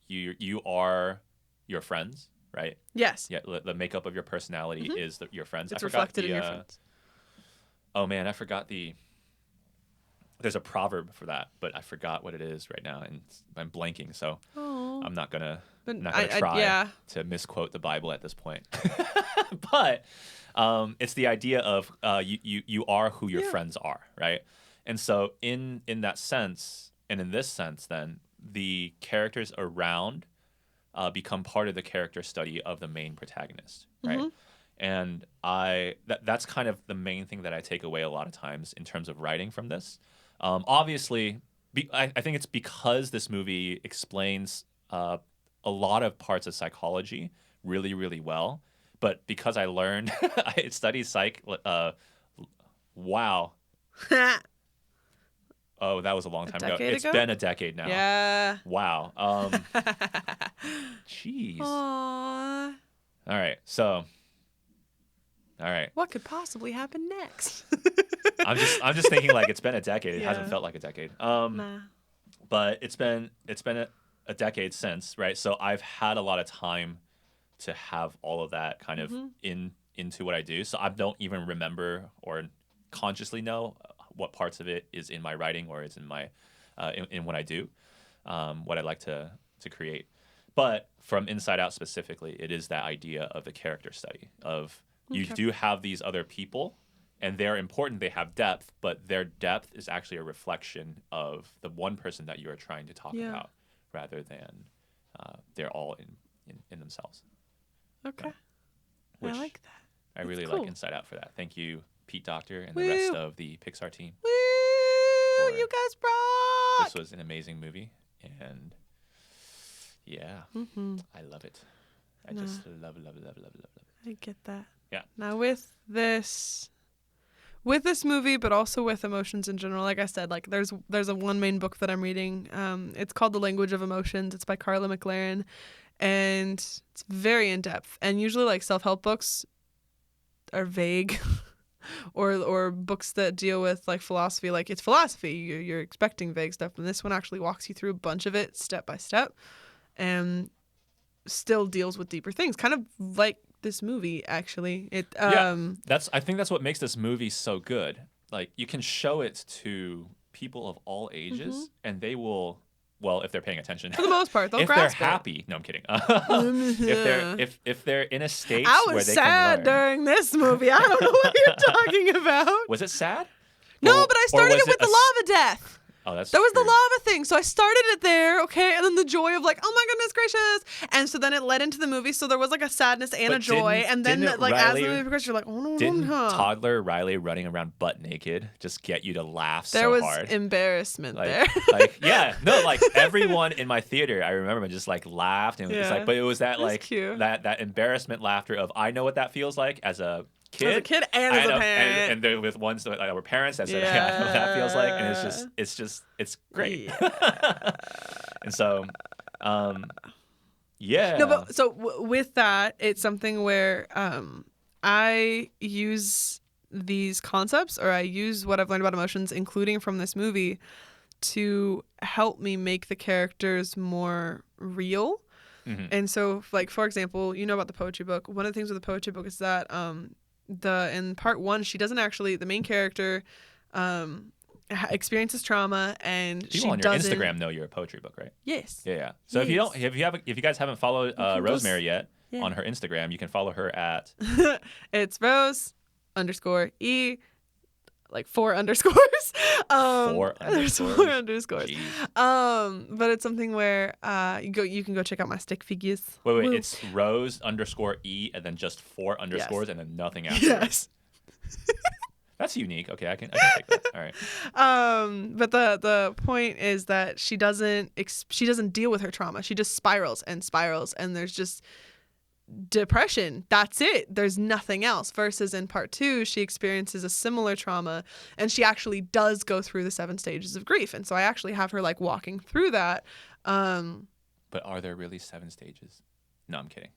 you are your friends, right? Yes. Yeah, the makeup of your personality is your friends. It's reflected in your friends. Oh man, I forgot there's a proverb for that, but I forgot what it is right now, and I'm blanking. So I'm not gonna try to misquote the Bible at this point. But it's the idea of you are who your friends are, right? And so in that sense, and in this sense, then the characters around become part of the character study of the main protagonist, right? And that's kind of the main thing that I take away a lot of times in terms of writing from this. Obviously, I think it's because this movie explains a lot of parts of psychology really, really well. But because I learned, I studied psych, wow. Oh, that was a long time ago. It's been a decade now. Yeah. Wow. Jeez. Aww. All right. So. All right. What could possibly happen next? I'm just thinking like it's been a decade. It hasn't felt like a decade. Nah. But it's been a decade since, right? So I've had a lot of time to have all of that kind of into what I do. So I don't even remember or consciously know what parts of it is in my writing or is in my in what I do, what I like to create. But from Inside Out specifically, it is that idea of the character study of you do have these other people and they're important. They have depth, but their depth is actually a reflection of the one person that you are trying to talk about rather than they're all in themselves. Okay. Which I like that. I really cool. like Inside Out for that. Thank you, Pete Docter and the rest of the Pixar team. Woo! You guys rock! This was an amazing movie, and yeah, I love it. I just love it. I get that. Yeah. Now with this movie, but also with emotions in general, like I said, like there's a one main book that I'm reading. It's called The Language of Emotions. It's by Carla Mclaren, and it's very in depth. And usually, like self-help books are vague. or books that deal with like philosophy, like it's philosophy, you're expecting vague stuff, and this one actually walks you through a bunch of it step by step and still deals with deeper things, kind of like this movie actually. I think that's what makes this movie so good. Like you can show it to people of all ages and they will, well, if they're paying attention, for the most part, they'll if grasp they're happy. No, I'm kidding. if they're in a state I where was they sad can learn. during this movie. I don't know what you're talking about. Was it sad? No, but I started it with the lava death. Oh, that's There was true. the lava thing, so I started it there, okay, and then the joy of like, oh my goodness gracious, and so then it led into the movie. So there was like a sadness and a joy, and then like as the movie progressed, you're like, oh no, didn't toddler Riley running around butt naked just get you to laugh so hard? There was embarrassment there. Like everyone in my theater, I remember just like laughed and it was like, but it was that like cute. that embarrassment laughter of I know what that feels like as a kid. As a kid and as a parent. And they're with ones that were parents that said, I know what that feels like. And it's great. Yeah. And so, yeah. No, but so with that, it's something where I use these concepts, or I use what I've learned about emotions, including from this movie, to help me make the characters more real. And so, like, for example, you know about the poetry book. One of the things with the poetry book is that in part 1, she doesn't actually, the main character experiences trauma, and people she on your doesn't. Instagram know you're a poetry book, right? Yes. Yeah. So if you guys haven't followed Rosemary yet on her Instagram, you can follow her at It's Rose_E, like 4 underscores. 4 There's 4 underscores. Jeez. But it's something where you can go check out my stick figures. Wait, Woo. it's Rose_E and then just 4 underscores and then nothing after. Yes. That's unique. Okay, I can take that. All right. But the point is that she doesn't deal with her trauma. She just spirals, and there's just depression. That's it. There's nothing else. Versus in part 2, she experiences a similar trauma, and she actually does go through the 7 stages of grief. And so I actually have her like walking through that. But are there really 7 stages? No, I'm kidding.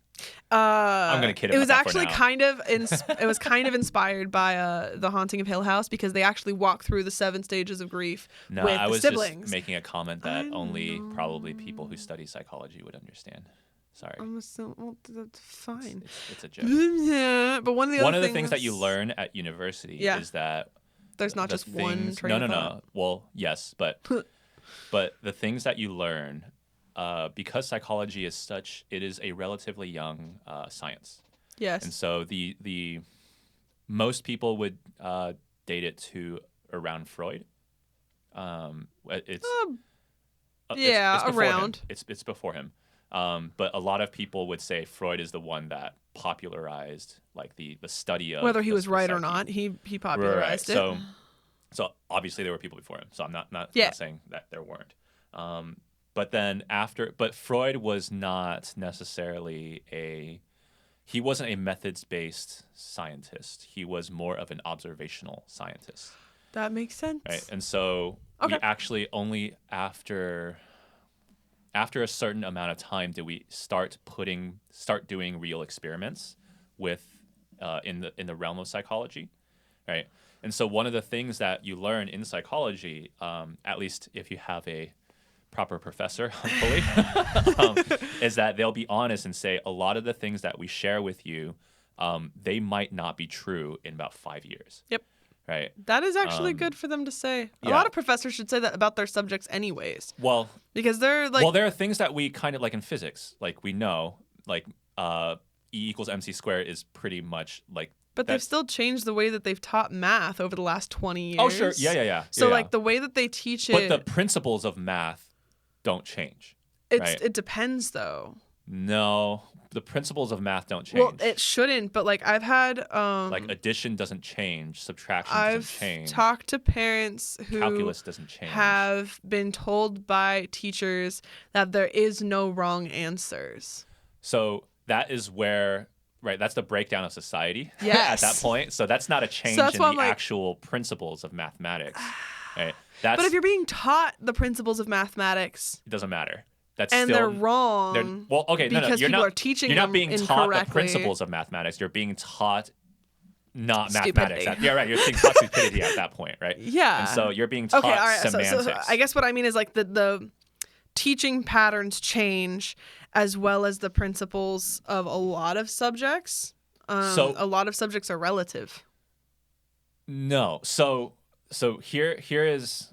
I'm gonna kid about it was that for actually now. it was kind of inspired by The Haunting of Hill House, because they actually walk through the 7 stages of grief No, with I the was siblings. just making a comment that only probably people who study psychology would understand. Sorry. Well, that's fine. It's a joke. Yeah, but one of the things that you learn at university is that there's not just one train of thought. No. Well, yes, but the things that you learn, because psychology is it is a relatively young science. Yes. And so the most people would date it to around Freud. It's around. It's before him. But a lot of people would say Freud is the one that popularized like the study of whether he was right or psyche. not, he popularized it. So obviously there were people before him. So I'm not saying that there weren't. But Freud was not necessarily he wasn't a methods-based scientist. He was more of an observational scientist. That makes sense. Right. And so we actually only after a certain amount of time did we start doing real experiments with in the realm of psychology, right? And so one of the things that you learn in psychology, at least if you have a proper professor, hopefully, is that they'll be honest and say a lot of the things that we share with you, they might not be true in about 5 years. Yep. Right. That is actually good for them to say. A lot of professors should say that about their subjects anyways. Well, because they're like... Well, there are things that we kind of like in physics, like we know, like E = mc squared is pretty much like... But they've still changed the way that they've taught math over the last 20 years. Oh, sure. Yeah. So like the way that they teach it... But the principles of math don't change. It depends though. No, the principles of math don't change. Well, it shouldn't, but like I've had like addition doesn't change, subtraction doesn't change. I've talked to parents who calculus doesn't change. Have been told by teachers that there is no wrong answers. So that is where that's the breakdown of society yes. at that point. So that's not a change in the actual principles of mathematics. Right? But if you're being taught the principles of mathematics, it doesn't matter. They're wrong. Because people are teaching you're not being taught the incorrectly. principles of mathematics. You're being taught not mathematics. You're being taught stupidity at that point, right? Yeah. And so you're being taught semantics. So I guess what I mean is like the teaching patterns change as well as the principles of a lot of subjects. A lot of subjects are relative. No. So here is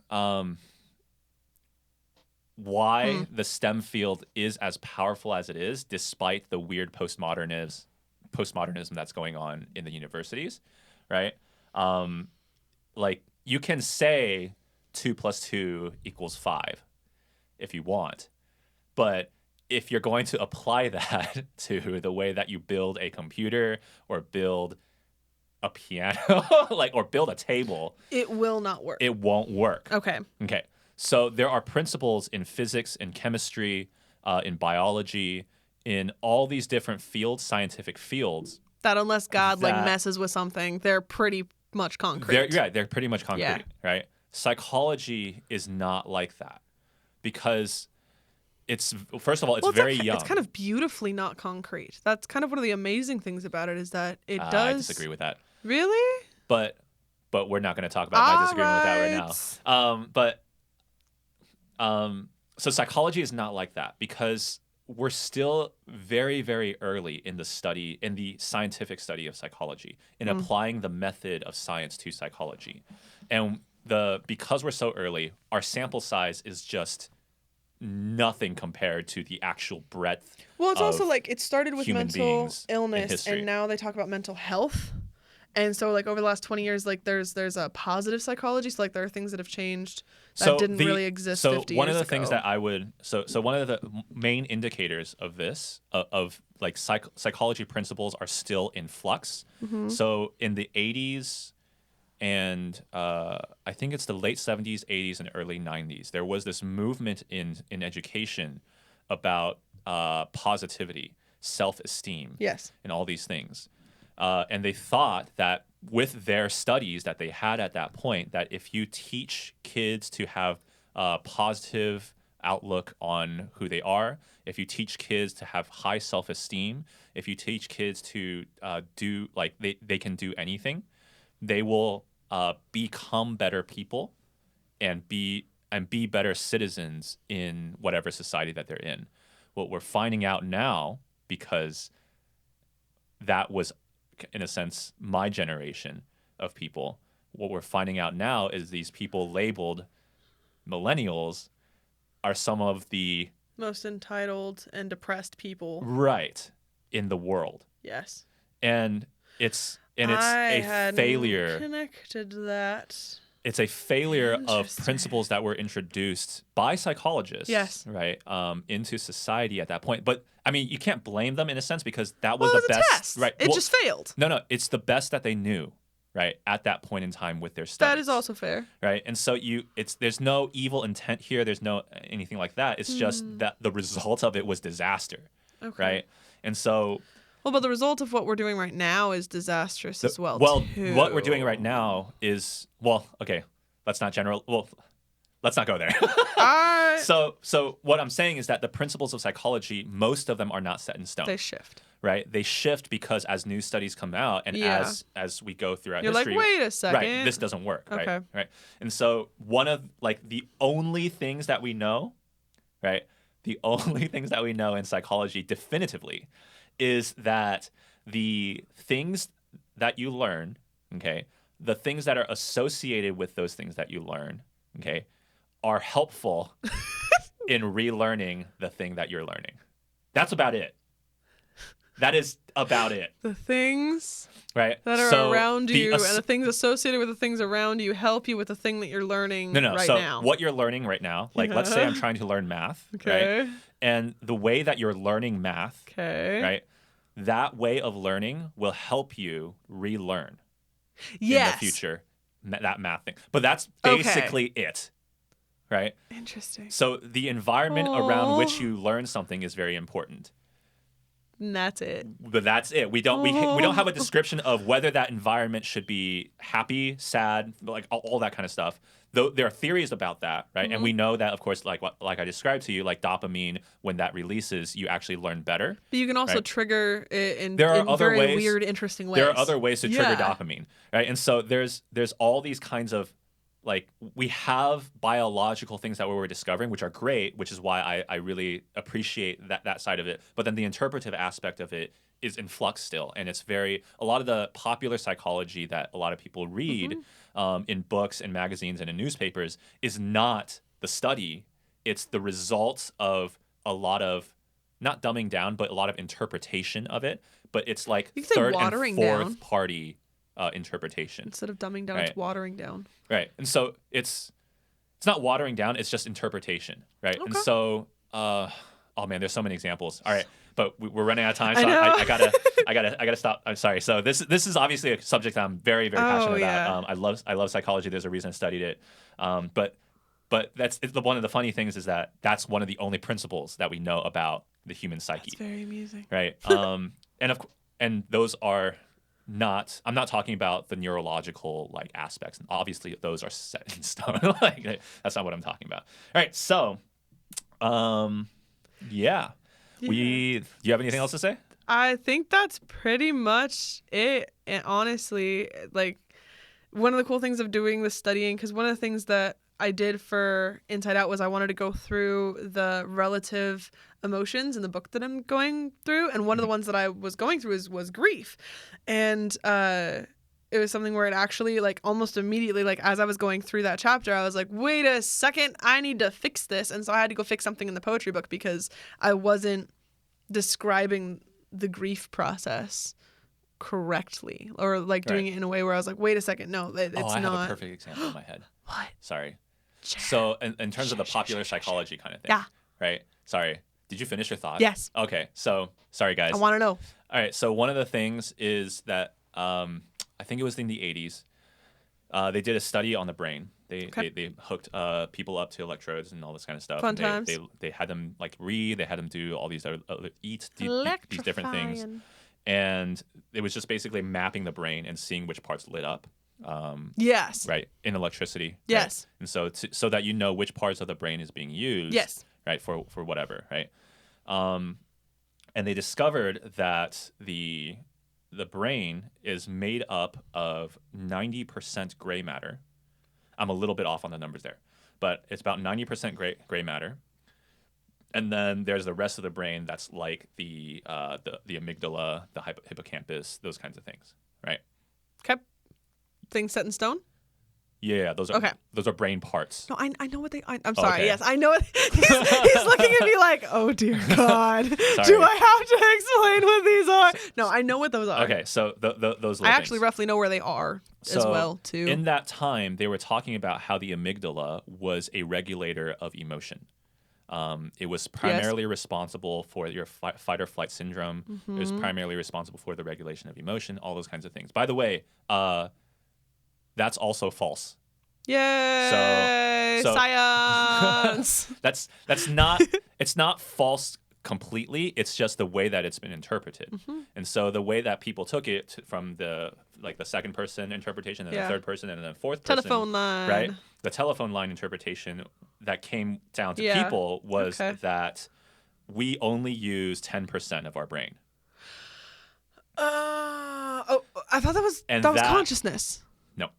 why the STEM field is as powerful as it is, despite the weird postmodernism that's going on in the universities, right? Like you can say 2 + 2 = 5 if you want, but if you're going to apply that to the way that you build a computer or build a piano, or build a table, it will not work. It won't work. Okay. So there are principles in physics, in chemistry, in biology, in all these different fields, scientific fields. That unless God messes with something, they're pretty much concrete. They're pretty much concrete, right? Psychology is not like that because it's first of all, it's very young. It's kind of beautifully not concrete. That's kind of one of the amazing things about it is that it does. I disagree with that. Really? But we're not going to talk about my disagreement with that right now. So psychology is not like that because we're still very, very early in the scientific study of psychology, in applying the method of science to psychology. And because we're so early, our sample size is just nothing compared to the actual breadth. Well, it's also like it started with human mental beings in illness, history. and now they talk about mental health. And so, like, over the last 20 years, like, there's a positive psychology. So, like, there are things that have changed that didn't really exist 50 years ago. So one of the things that I would so one of the main indicators of this of like psychology principles are still in flux. So in the 80s and I think it's the late 70s, 80s, and early 90s, there was this movement in education about positivity, self-esteem, Yes. and all these things. And they thought that with their studies that they had at that point, that if you teach kids to have a positive outlook on who they are, if you teach kids to have high self-esteem, if you teach kids to do, like, they can do anything, they will become better people and be better citizens in whatever society that they're in. What we're finding out now, because that was, in a sense, my generation of people, what we're finding out now is these people labeled millennials are some of the most entitled and depressed people. Right in the world. Yes. And it's a failure. Connected that. It's a failure of principles that were introduced by psychologists, yes, right, into society at that point. But I mean, you can't blame them in a sense because that was the best, test. Right? It just failed. No, it's the best that they knew, right, at that point in time with their studies. That is also fair, right? And so there's no evil intent here. There's no anything like that. It's just that the result of it was disaster, right? And so. Well, but the result of what we're doing right now is disastrous as well. Well, too. What we're doing right now is, okay, let's not go there. So what I'm saying is that the principles of psychology, most of them are not set in stone. They shift. Right? They shift because as new studies come out and as we go throughout history. You're like, wait a second. Right, this doesn't work. Okay. Right? And so one of, like, the only things that we know, right? The only things that we know in psychology definitively is that the things that you learn, okay, the things that are associated with those things that you learn, okay, are helpful in relearning the thing that you're learning. That's about it. That is about it. The things right that are around you and the things associated with the things around you help you with the thing that you're learning right now. What you're learning right now, like let's say I'm trying to learn math, right? And the way that you're learning math, right? That way of learning will help you relearn in the future that math thing. But that's basically it, right? Interesting. So the environment around which you learn something is very important. And that's it. But that's it. We don't have a description of whether that environment should be happy, sad, like all that kind of stuff. Though there are theories about that, right? And we know that, of course, like I described to you, like dopamine, when that releases, you actually learn better. But you can also trigger it in other very weird, interesting ways. There are other ways to trigger dopamine, right? And so there's all these kinds of, like, we have biological things that we're discovering, which are great, which is why I really appreciate that side of it. But then the interpretive aspect of it is in flux still. And it's a lot of the popular psychology that a lot of people read in books and magazines and in newspapers is not the study. It's the results of a lot of, not dumbing down, but a lot of interpretation of it. But it's like third and fourth party interpretation. Instead of dumbing down, it's watering down. Right. And so it's not watering down, it's just interpretation, right? Okay. And so oh man, there's so many examples. All right, but we're running out of time, so I gotta stop. I'm sorry. So this is obviously a subject that I'm very, very passionate about. I love psychology. There's a reason I studied it. But one of the funny things is that that's one of the only principles that we know about the human psyche. That's very amusing. Right. And those are not, I'm not talking about the neurological, like, aspects. Obviously, those are set in stone. Like, that's not what I'm talking about. All right, so, do you have anything else to say? I think that's pretty much it. And honestly, like, one of the cool things of doing the studying, because one of the things that I did for Inside Out was I wanted to go through the relative emotions in the book that I'm going through, and one of the ones that I was going through was grief, and it was something where it actually, like, almost immediately, like, as I was going through that chapter, I was like, wait a second, I need to fix this. And so I had to go fix something in the poetry book because I wasn't describing the grief process correctly, or like doing it in a way where I was like, wait a second, no, it's not. I have a perfect example in my head. What? Sorry. So in terms of the popular psychology kind of thing. Yeah. Right? Sorry. Did you finish your thought? Yes. Okay. So, sorry, guys. I want to know. All right. So one of the things is that I think it was in the 80s. They did a study on the brain. They hooked people up to electrodes and all this kind of stuff. Fun and times. They had them like read. They had them do all these other eat these different things. And it was just basically mapping the brain and seeing which parts lit up. Yes. Right. In electricity. Yes. Right? And so that you know which parts of the brain is being used. Yes. Right. For whatever. Right. And they discovered that the brain is made up of 90% gray matter. I'm a little bit off on the numbers there, but it's about 90% gray matter. And then there's the rest of the brain that's like the amygdala, the hippocampus, those kinds of things, right? Okay. Things set in stone? Yeah, those are brain parts. No, I know what I'm sorry. Okay. Yes, I know it. He's looking at me like, oh dear God, do I have to explain what these are? No, I know what those are. Okay, so those. I actually roughly know where they are as well too. In that time, they were talking about how the amygdala was a regulator of emotion. It was primarily responsible for your fight or flight syndrome. Mm-hmm. It was primarily responsible for the regulation of emotion, all those kinds of things. By the way, that's also false. Yay! So Science. that's not. It's not false completely. It's just the way that it's been interpreted. Mm-hmm. And so the way that people took it from the second person interpretation and the third person and then the fourth person. Telephone line. Right? The telephone line interpretation that came down to people was that we only use 10% of our brain. I thought that was consciousness. No.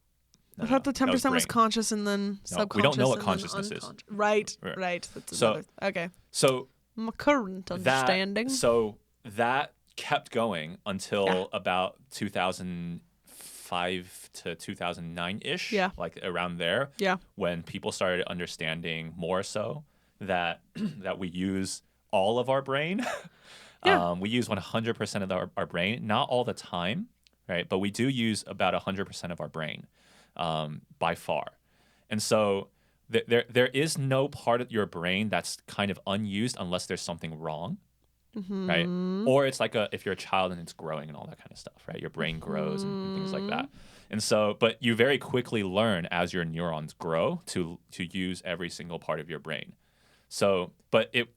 I thought the 10% was conscious and then subconscious. We don't know what consciousness is. Right. That's okay. So my current understanding. That kept going until about 2005 to 2009-ish. Yeah. Like around there. Yeah. When people started understanding more so that we use all of our brain. Yeah. We use 100% of our brain, not all the time, right? But we do use about 100% of our brain by far. And so there is no part of your brain that's kind of unused unless there's something wrong, right? Or it's like if you're a child and it's growing and all that kind of stuff, right? Your brain grows and things like that. And so, but you very quickly learn as your neurons grow to use every single part of your brain. So, but it,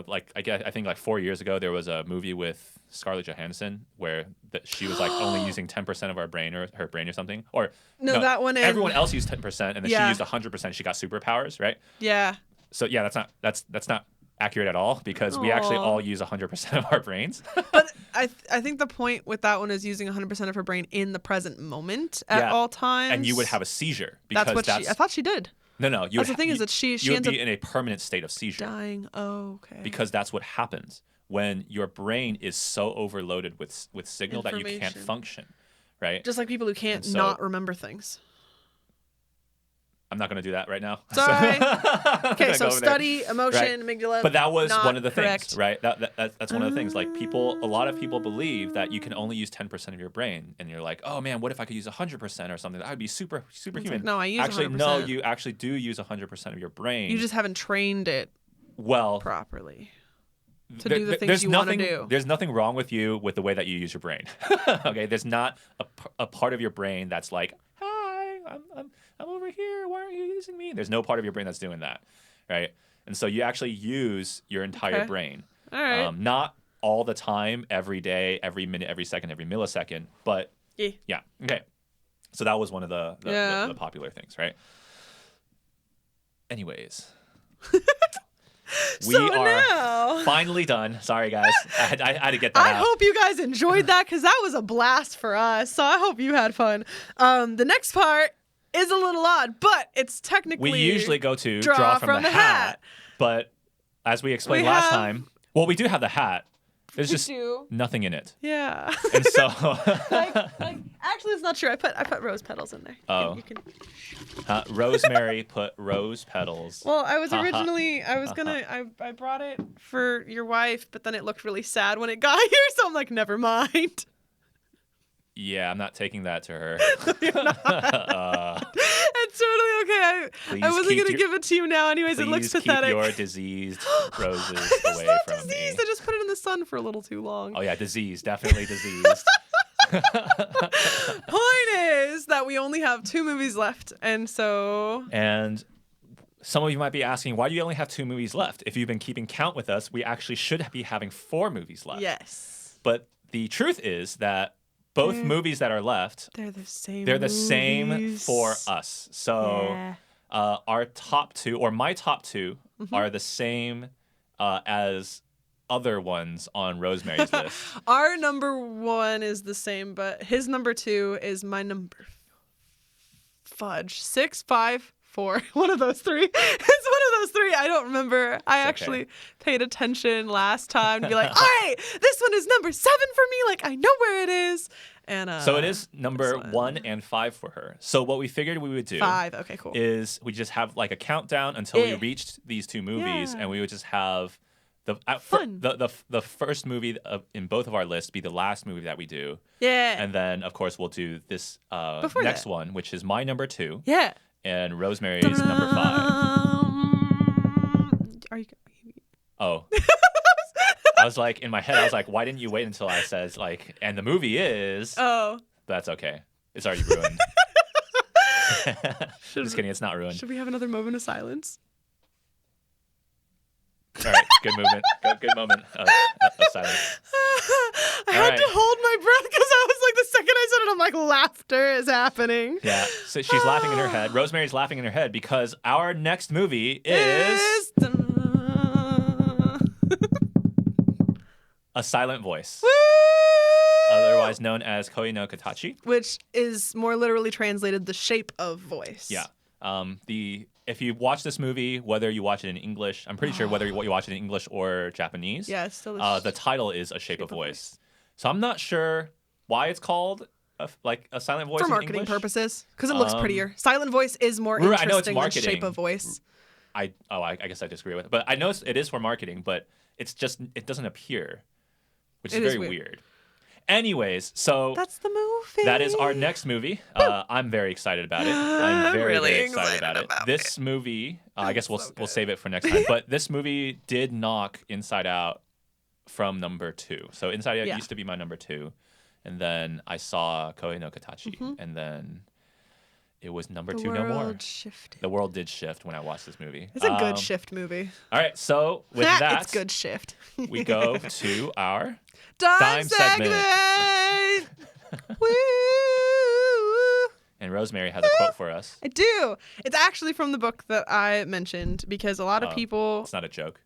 like I think like 4 years ago there was a movie with Scarlett Johansson where she was like only using 10% of her brain or something. Or no, that one. Everyone else used 10%, and then she used 100%. She got superpowers, right? Yeah. So yeah, that's not accurate at all because we actually all use 100% of our brains. But I think the point with that one is using 100% of her brain in the present moment at all times. And you would have a seizure because I thought she did. No. That's the thing is that she would be in a permanent state of seizure. Dying. Oh, okay. Because that's what happens when your brain is so overloaded with signal that you can't function, right? Just like people who can't not remember things. I'm not going to do that right now. Sorry. Okay, so study, emotion, amygdala. But that was one of the things, right? That's one of the things. Like a lot of people believe that you can only use 10% of your brain, and you're like, oh man, what if I could use 100% or something? That would be superhuman. Like, no, I use 100%. No, you actually do use 100% of your brain. You just haven't trained it properly to do the things you want to do. There's nothing wrong with you with the way that you use your brain. Okay, there's not a part of your brain that's like, hi, I'm over here. Why aren't you using me? There's no part of your brain that's doing that, right? And so you actually use your entire brain. All right. Not all the time, every day, every minute, every second, every millisecond, but yeah. Okay. So that was one of the popular things, right? Anyways. We are finally done. Sorry, guys. I had to get that out. I hope you guys enjoyed that because that was a blast for us. So I hope you had fun. The next part is a little odd, but it's technically We usually go to draw from the hat. But as we explained last time, well, we do have the hat. There's just nothing in it. Yeah. And so actually, it's not true. I put rose petals in there. You can... Rosemary put rose petals. Well, I was originally I brought it for your wife, but then it looked really sad when it got here, so I'm like, never mind. Yeah, I'm not taking that to her. You're not. It's totally okay. I wasn't going to give it to you now anyways. It looks pathetic. Keep your diseased roses away from diseased. me. I just put it in the sun for a little too long. Oh, yeah, diseased. Definitely diseased. Point is that we only have 2 movies left, and so... And some of you might be asking, why do you only have 2 movies left? If you've been keeping count with us, we actually should be having 4 movies left. Yes. But the truth is that both movies that are left, they're the same. They're the same for us. So our top 2, or my top 2, are the same as other ones on Rosemary's list. Our number 1 is the same, but his number 2 is my number. Fudge. 6, 5, 4. One of those 3. It's one of those 3. I don't remember. I actually paid attention last time to be like, all right, this one is number 7 for me. Like, I know where it is. And so it is number 1 and 5 for her. So what we figured we would do 5. Okay, cool. Is we just have like a countdown until we reached these 2 movies, and we would just have the first movie in both of our lists be the last movie that we do. Yeah. And then of course we'll do this next one, which is my number 2. Yeah. And Rosemary's number 5. Are you? Oh. I was like, in my head, I was like, why didn't you wait until I said, like, and the movie is... Oh. That's okay. It's already ruined. Just kidding, it's not ruined. Should we have another moment of silence? All right, good movement. Good moment of silence. I had to hold my breath because I was like, the second I said it, I'm like, laughter is happening. Yeah, so she's laughing in her head. Rosemary's laughing in her head because our next movie is... A Silent Voice. Woo! Otherwise known as Koi no Katachi. Which is more literally translated the shape of voice. Yeah. If you watch this movie, whether you watch it in English, I'm pretty sure whether you watch it in English or Japanese, it's still the title is A Shape of Voice. So I'm not sure why it's called a silent voice for marketing purposes, because it looks prettier. Silent voice is more interesting than Shape of Voice. I guess I disagree with it, but I know it is for marketing, but it doesn't appear, which is very weird. Anyways, so that's the movie. That is our next movie. I'm very excited about it. I'm very excited about it. This movie, I guess we'll save it for next time. But this movie did knock Inside Out from number 2. So Inside Out used to be my number 2, and then I saw Koi no Katachi, and then it was number 2 no more. The world shifted. The world did shift when I watched this movie. It's a good shift movie. All right, so with that, it's good shift. We go to our Dime segment. Woo! And Rosemary has a quote for us. I do. It's actually from the book that I mentioned because a lot of people... It's not a joke.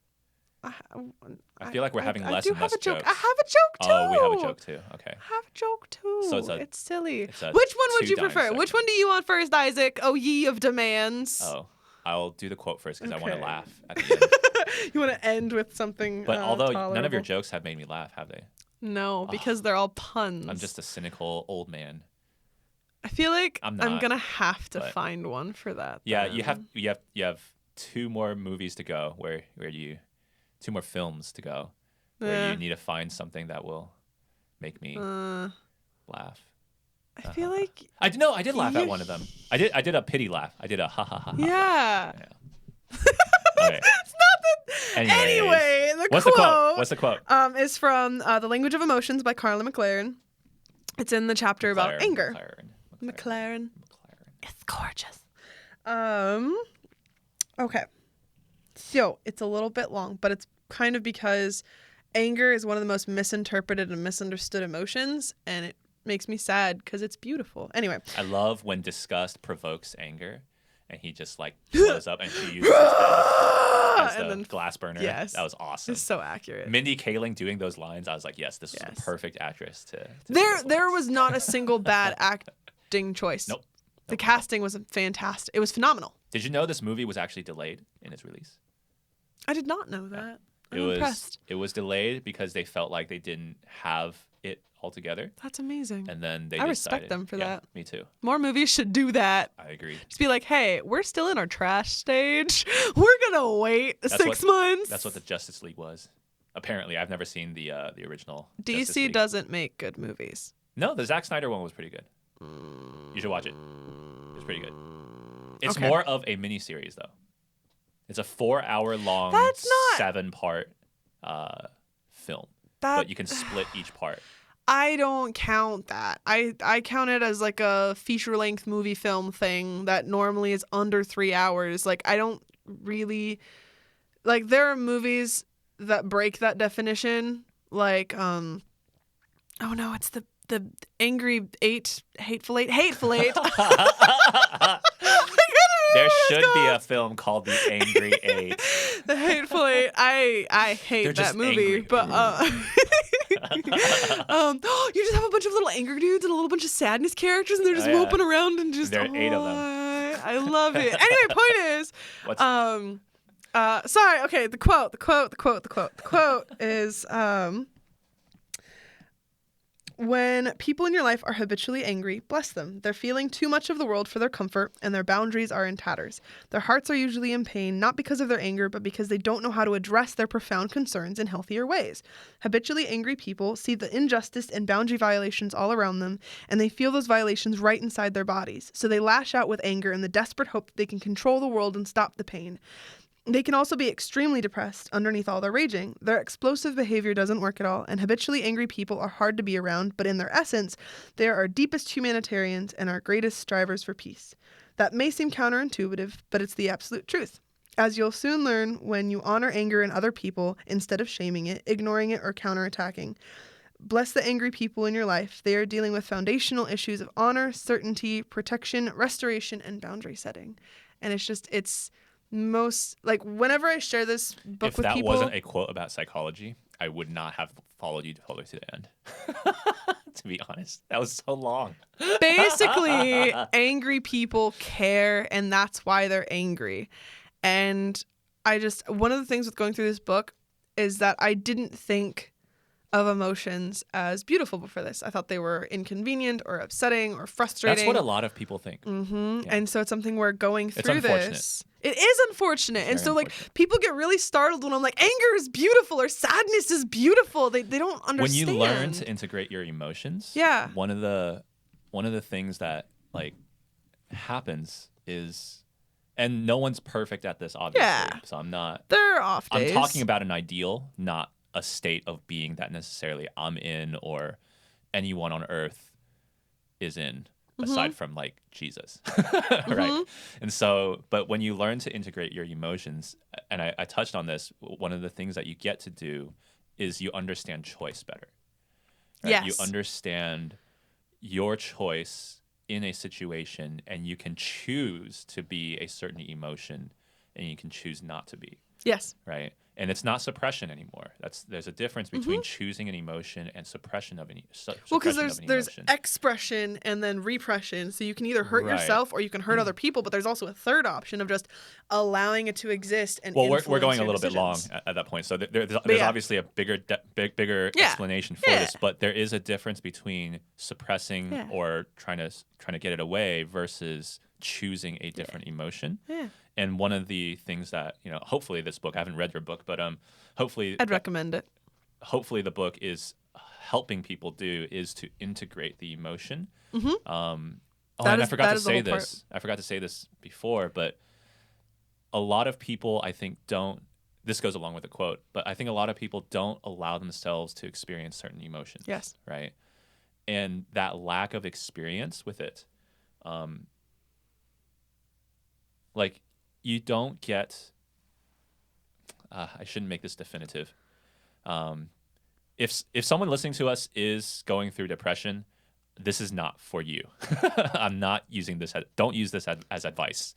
I feel like we're having less and less jokes. I have a joke too. Oh, we have a joke too. Okay. I have a joke too. So it's silly. Which one would you prefer? Segment. Which one do you want first, Isaac? Oh, ye of demands. Oh, I'll do the quote first because I want to laugh at the end. You want to end with something But although tolerable. none of your jokes have made me laugh, have they? No, because they're all puns. I'm just a cynical old man. I feel like I'm gonna have to find one for that. Yeah, then. you have 2 more movies to go where you 2 more films to go where you need to find something that will make me laugh. I feel like I did laugh at one of them. I did a pity laugh. I did a ha ha ha. Yeah. Okay. It's not that. Anyway, What's the quote? Is from The Language of Emotions by Carla Mclaren. It's in the chapter about anger. Mclaren. It's gorgeous. Okay. So it's a little bit long, but it's kind of because anger is one of the most misinterpreted and misunderstood emotions, and it makes me sad because it's beautiful. Anyway. I love when disgust provokes anger, and he just like blows up and she uses as the glass burner. Yes. That was awesome. It's so accurate. Mindy Kaling doing those lines, I was like, yes, this is the perfect actress to There was not a single bad acting choice. Nope. The casting was fantastic. It was phenomenal. Did you know this movie was actually delayed in its release? I did not know that. I'm It impressed. was delayed because they felt like they didn't have it all together. That's amazing. And then they I decided, respect them for that. Me too. More movies should do that. I agree. Just be like, hey, we're still in our trash stage. We're gonna wait 6 months. That's what the Justice League was. Apparently, I've never seen the original. Justice DC League. doesn't make good movies. No, the Zack Snyder one was pretty good. You should watch it. It's pretty good. It's Okay. more of a miniseries though. It's a 4-hour long, That's not- 7-part film, That but you can split each part. I don't count that. I count it as like a feature-length movie film thing that normally is under 3 hours. Like I don't really like there are movies that break that definition. Like oh no, it's the Angry Eight, Hateful Eight. There should be a film called The Angry Eight. The Hateful Eight. I hate They're that just movie, angry. but you just have a bunch of little angry dudes and a little bunch of sadness characters, and they're just Oh, yeah. moping around and just. There are 8 of them. I love it. Anyway, point is, What's sorry. Okay, the quote is when people in your life are habitually angry, bless them. They're feeling too much of the world for their comfort, and their boundaries are in tatters. Their hearts are usually in pain, not because of their anger, but because they don't know how to address their profound concerns in healthier ways. Habitually angry people see the injustice and boundary violations all around them, and they feel those violations right inside their bodies. So they lash out with anger in the desperate hope that they can control the world and stop the pain. They can also be extremely depressed underneath all their raging. Their explosive behavior doesn't work at all, and habitually angry people are hard to be around, but in their essence, they are our deepest humanitarians and our greatest strivers for peace. That may seem counterintuitive, but it's the absolute truth. As you'll soon learn when you honor anger in other people instead of shaming it, ignoring it, or counterattacking. Bless the angry people in your life. They are dealing with foundational issues of honor, certainty, protection, restoration, and boundary setting. And it's most like whenever I share this book with people. If that wasn't a quote about psychology, I would not have followed you all the way to the end. To be honest, that was so long. Basically, angry people care, and that's why they're angry. And one of the things with going through this book is that I didn't think of emotions as beautiful before this. I thought they were inconvenient or upsetting or frustrating. That's what a lot of people think. Mm-hmm. Yeah. And so it's something we're going through unfortunate. this. It is unfortunate. And so unfortunate. people get really startled when I'm like, anger is beautiful or sadness is beautiful. They don't understand. When you learn to integrate your emotions, Yeah. one of the things that like happens is, and no one's perfect at this, obviously. Yeah. So I'm not. There are off days. I'm talking about an ideal, not a state of being that necessarily I'm in or anyone on earth is in, aside from like Jesus, right? And so, but when you learn to integrate your emotions, and I touched on this, one of the things that you get to do is you understand choice better. Right? Yes. You understand your choice in a situation, and you can choose to be a certain emotion, and you can choose not to be. Yes. Right. And it's not suppression anymore. There's a difference between choosing an emotion and suppression of an Well, because there's emotion. expression and then repression. So you can either hurt Right. yourself or you can hurt other people. But there's also a third option of just allowing it to exist and Well, we're influence going a your little bit long decisions. at that point. So there's yeah. obviously a bigger Yeah. explanation for Yeah. this, but there is a difference between suppressing Yeah. or trying to get it away versus choosing a different emotion. Yeah. And one of the things that, hopefully this book, I haven't read your book, but hopefully I'd recommend it. hopefully the book is helping people do is to integrate the emotion. That And I is- forgot that to is the say whole part. this. I forgot to say this before, but a lot of people, I think, don't. This goes along with the quote, but I think a lot of people don't allow themselves to experience certain emotions. Yes. Right. And that lack of experience with it, like you don't get. I shouldn't make this definitive. If someone listening to us is going through depression, this is not for you. I'm not using this. Don't use this as advice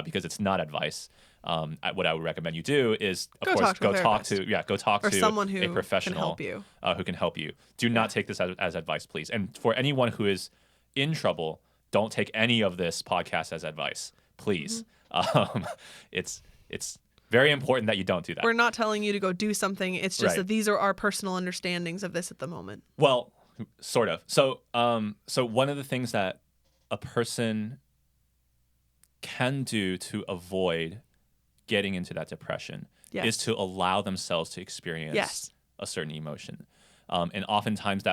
because it's not advice. What I would recommend you do is, of course, go talk to someone who a professional can help you. who can help you. Do not take this as advice, please. And for anyone who is in trouble, don't take any of this podcast as advice, please. It's very important that you don't do that. We're not telling you to go do something. It's just Right. that these are our personal understandings of this at the moment. Well, sort of. So one of the things that a person can do to avoid getting into that depression is to allow themselves to experience a certain emotion. And oftentimes,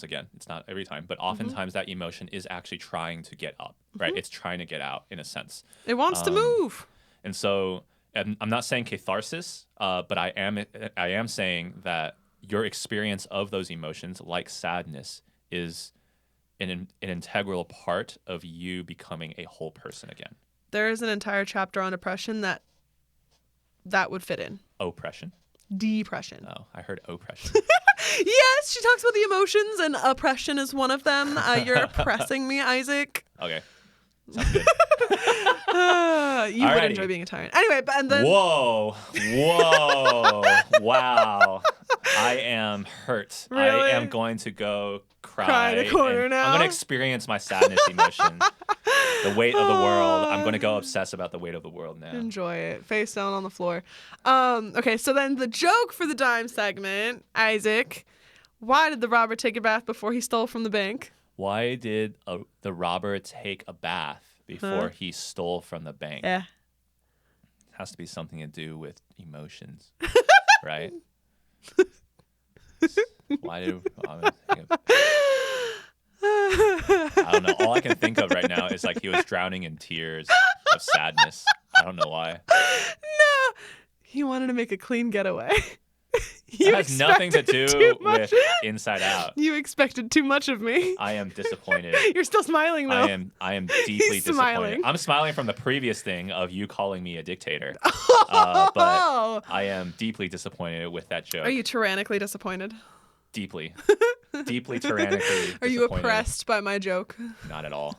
again, it's not every time, but oftentimes that emotion is actually trying to get up, right? It's trying to get out in a sense. It wants to move. And so I'm not saying catharsis, but I am saying that your experience of those emotions, like sadness, is an integral part of you becoming a whole person again. There is an entire chapter on depression that would fit in. Oppression? Depression. Oh, I heard oppression. Yes, she talks about the emotions, and oppression is one of them. You're oppressing me, Isaac. Okay. Sounds good. You would enjoy being a tyrant. Anyway, and then... Whoa. Wow. I am hurt. Really? I am going to go cry in a corner now? I'm going to experience my sadness emotion. The weight of the world. I'm going to go obsess about the weight of the world now. Enjoy it. Face down on the floor. Okay, so then the joke for the dime segment, Isaac, why did the robber take a bath before he stole from the bank? Why did the robber take a bath before he stole from the bank? Yeah. It has to be something to do with emotions, right? Why do I don't know. All I can think of right now is like he was drowning in tears of sadness. I don't know why. No, he wanted to make a clean getaway. That has nothing to do with Inside Out. You expected too much of me. I am disappointed. You're still smiling though. I am deeply He's disappointed. smiling. I'm smiling from the previous thing of you calling me a dictator. But I am deeply disappointed with that joke. Are you tyrannically disappointed? Deeply tyrannically Are you oppressed by my joke? Not at all.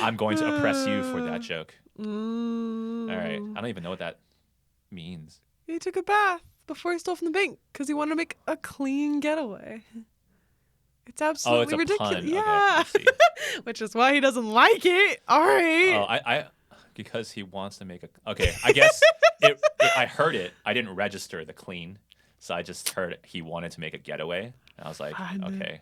I'm going to oppress you for that joke. All right. I don't even know what that means. He took a bath before he stole from the bank because he wanted to make a clean getaway. It's absolutely ridiculous. Pun. Yeah. Okay, Which is why he doesn't like it. All right. I because he wants to make a... Okay, I guess I heard it. I didn't register the clean. So I just heard he wanted to make a getaway. And I was like, okay.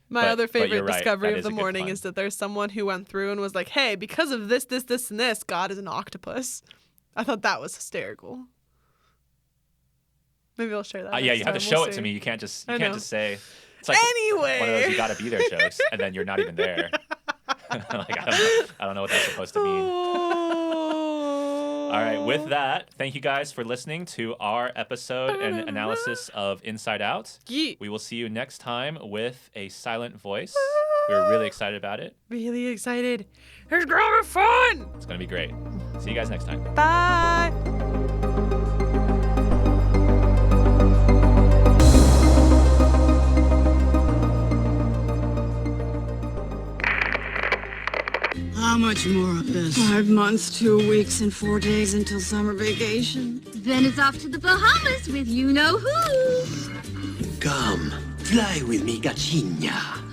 My other favorite right. discovery of the a good morning pun. is that there's someone who went through and was like, hey, because of this, and this, God is an octopus. I thought that was hysterical. Maybe I'll share that. Yeah, next you have to time. show We'll it to see. me. You can't just say. It's Anyway. one of those you gotta be there jokes, and then you're not even there. Like I don't know what that's supposed to mean. All right, with that, thank you guys for listening to our episode and analysis of Inside Out. Yeet. We will see you next time with a silent voice. We're really excited about it. Really excited. It's gonna be fun. It's gonna be great. See you guys next time. Bye. How much more of this? 5 months, 2 weeks, and 4 days until summer vacation. Then it's off to the Bahamas with you-know-who. Come, fly with me, Gachinha.